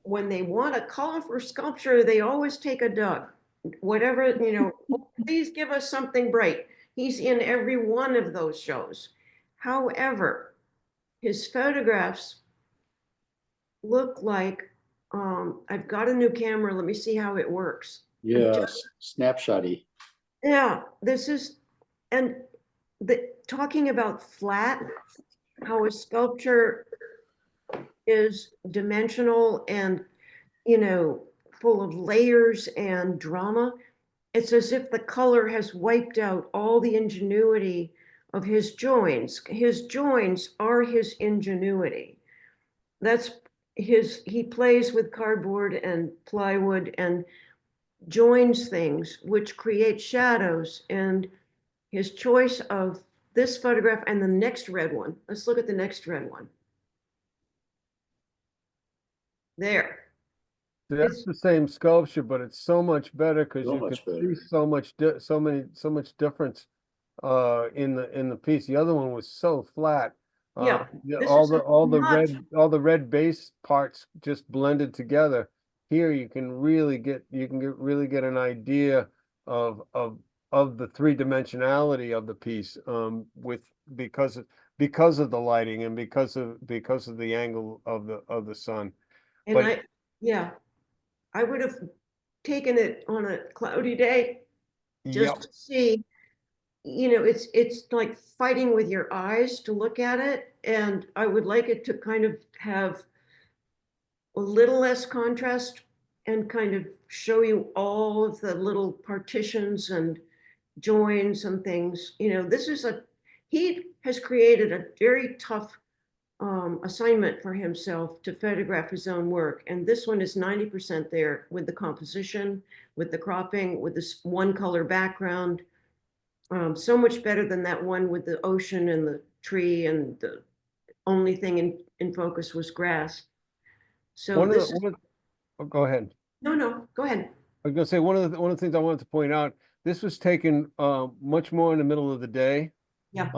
When they want a colorful sculpture, they always take a Doug. Whatever, you know, please give us something bright. He's in every one of those shows. However, his photographs look like, I've got a new camera. Let me see how it works. Yeah, snapshotty. Yeah, this is, and talking about flat, how a sculpture is dimensional and, you know, full of layers and drama. It's as if the color has wiped out all the ingenuity of his joins. His joins are his ingenuity. That's he plays with cardboard and plywood and joins things, which create shadows. And his choice of this photograph and the next red one. Let's look at the next red one. There. That's the same sculpture, but it's so much better because So you much can better. see so much difference in the piece. The other one was so flat. Yeah, this All is the red base parts just blended together. Here you can really get an idea of of the three-dimensionality of the piece, because of the lighting and because of the angle of the sun. And But yeah, I would have taken it on a cloudy day yep, just to see, it's like fighting with your eyes to look at it. And I would like it to kind of have a little less contrast and kind of show you all of the little partitions and joins and things. He has created a very tough assignment for himself to photograph his own work. And this one is 90% there with the composition, with the cropping, with this one color background. So much better than that one with the ocean and the tree, and the only thing in focus was grass. So one of the, this is, oh, go ahead. no, go ahead. I was gonna say, one of the things I wanted to point out, this was taken much more in the middle of the day. Yeah.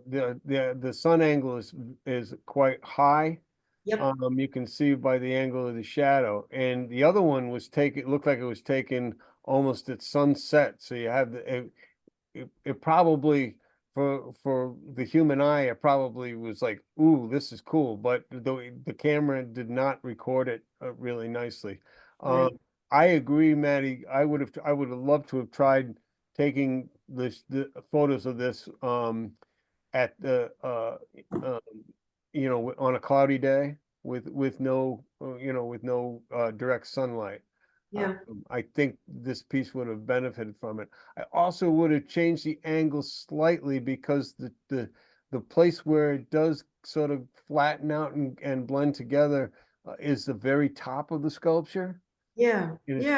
The sun angle is quite high. Yep. You can see by the angle of the shadow, and the other one was taken, looked like it was taken almost at sunset. So you have it probably, for the human eye, it probably was like, ooh, this is cool, but the camera did not record it really nicely. Right. I agree, Maddie. I would have loved to have tried taking the photos of this at the on a cloudy day with no with no direct sunlight. Yeah. I think this piece would have benefited from it. I also would have changed the angle slightly, because the place where it does sort of flatten out and blend together is the very top of the sculpture. Yeah. And Yeah.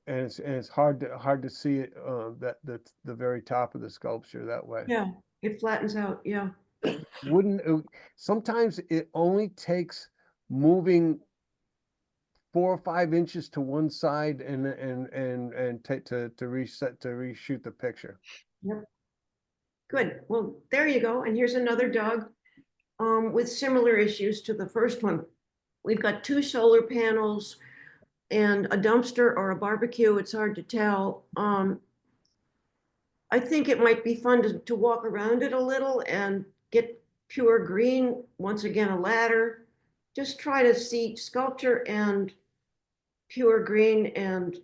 it's hard to see it that's the very top of the sculpture that way. Yeah. It flattens out. Yeah. Wouldn't sometimes it only takes moving 4 or 5 inches to one side and to reset, to reshoot the picture. Yep. Good. Well, there you go. And here's another dog with similar issues to the first one. We've got 2 solar panels and a dumpster or a barbecue. It's hard to tell. I think it might be fun to walk around it a little and get pure green. Once again, a ladder. Just try to see sculpture and pure green and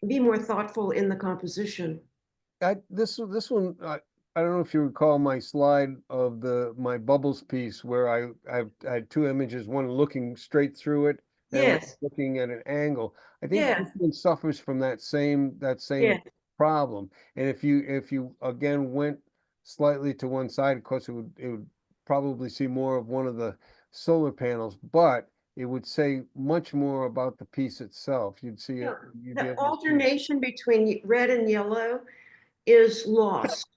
be more thoughtful in the composition. This one, I don't know if you recall my slide of my bubbles piece, where I had 2 images, one looking straight through it and one Yes. looking at an angle. I think Yes. this one suffers from that same Yes. problem. And if you again went slightly to one side, of course, it would probably see more of one of the solar panels, but it would say much more about the piece itself. You'd see it. You'd be The able to see it. alternation between red and yellow is lost.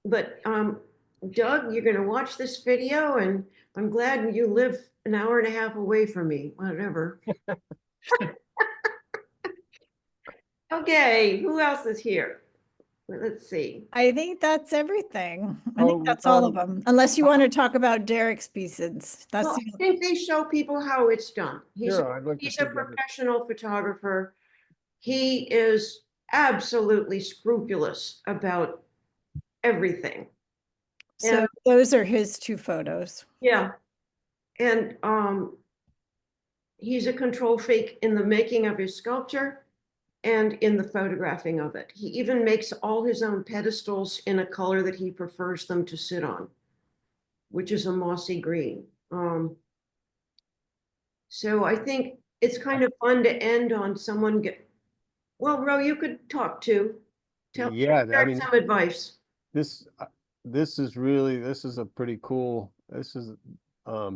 But Doug, you're gonna watch this video, and I'm glad you live an hour and a half away from me, whatever. Okay, who else is here? Let's see. I think that's everything. I Oh, think that's all of them, unless you want to talk about Derek's pieces. That's Well, the I think they show people how it's done. Sure, I'd like to He's see a that. professional photographer. He is absolutely scrupulous about everything. So And those are his 2 photos. yeah, and he's a control freak in the making of his sculpture and in the photographing of it. He even makes all his own pedestals in a color that he prefers them to sit on, which is a mossy green. So I think it's kind of fun to end on someone well, Ro, you could talk too. Yeah, I Share mean, some advice. this this is a pretty cool, this is a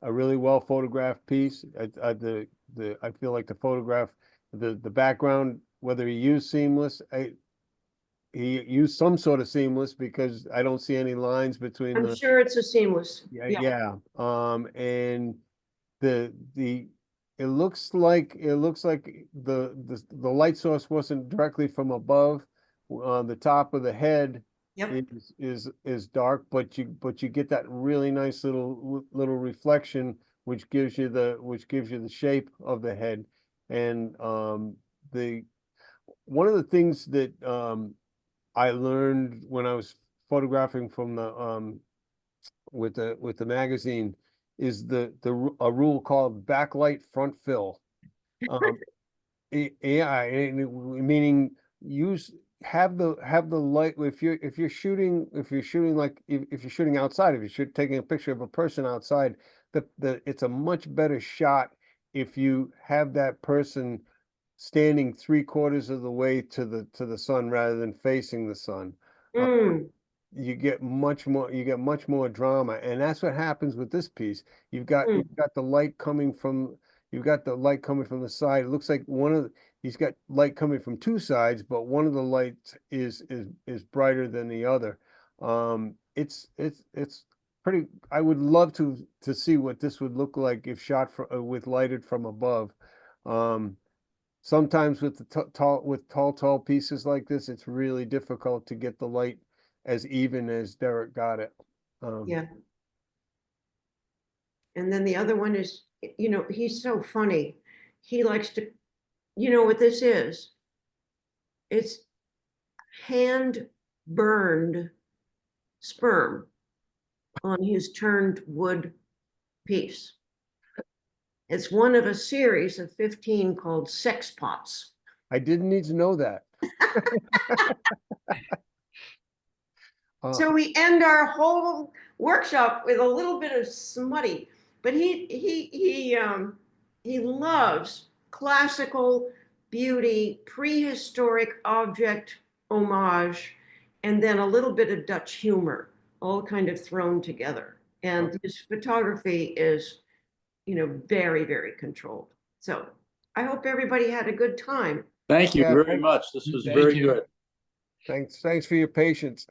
really well photographed piece. I feel like the photograph, the background, whether he used seamless, he used some sort of seamless, because I don't see any lines between I'm sure it's a seamless. yeah. And the it looks like the light source wasn't directly from above. The top of the head Yep. is dark, but you get that really nice little reflection, which gives you the shape of the head. And the one of the things that I learned when I was photographing from the with the magazine is a rule called backlight front fill. Meaning have the light if you're shooting like if you're shooting outside, if you're taking a picture of a person outside, it's a much better shot if you have that person standing 3/4 of the way to the sun rather than facing the sun. Mm, You get much more drama, and that's what happens with this piece. You've got the light coming from the side. It looks like he's got light coming from two sides, but one of the lights is brighter than the other. It's pretty. I would love to see what this would look like if shot with lighted from above. Sometimes with the tall pieces like this, it's really difficult to get the light as even as Derek got it. yeah. And then the other one is, he's so funny. He likes to, you know what this is? It's hand burned sperm on his turned wood piece. It's one of a series of 15 called sex pots. I didn't need to know that. So we end our whole workshop with a little bit of smutty, but he loves classical beauty, prehistoric object homage, and then a little bit of Dutch humor, all kind of thrown together. And his photography is, very, very controlled. So I hope everybody had a good time. Thank you Yeah, very much. This was Thank very you. good. Thanks for your patience.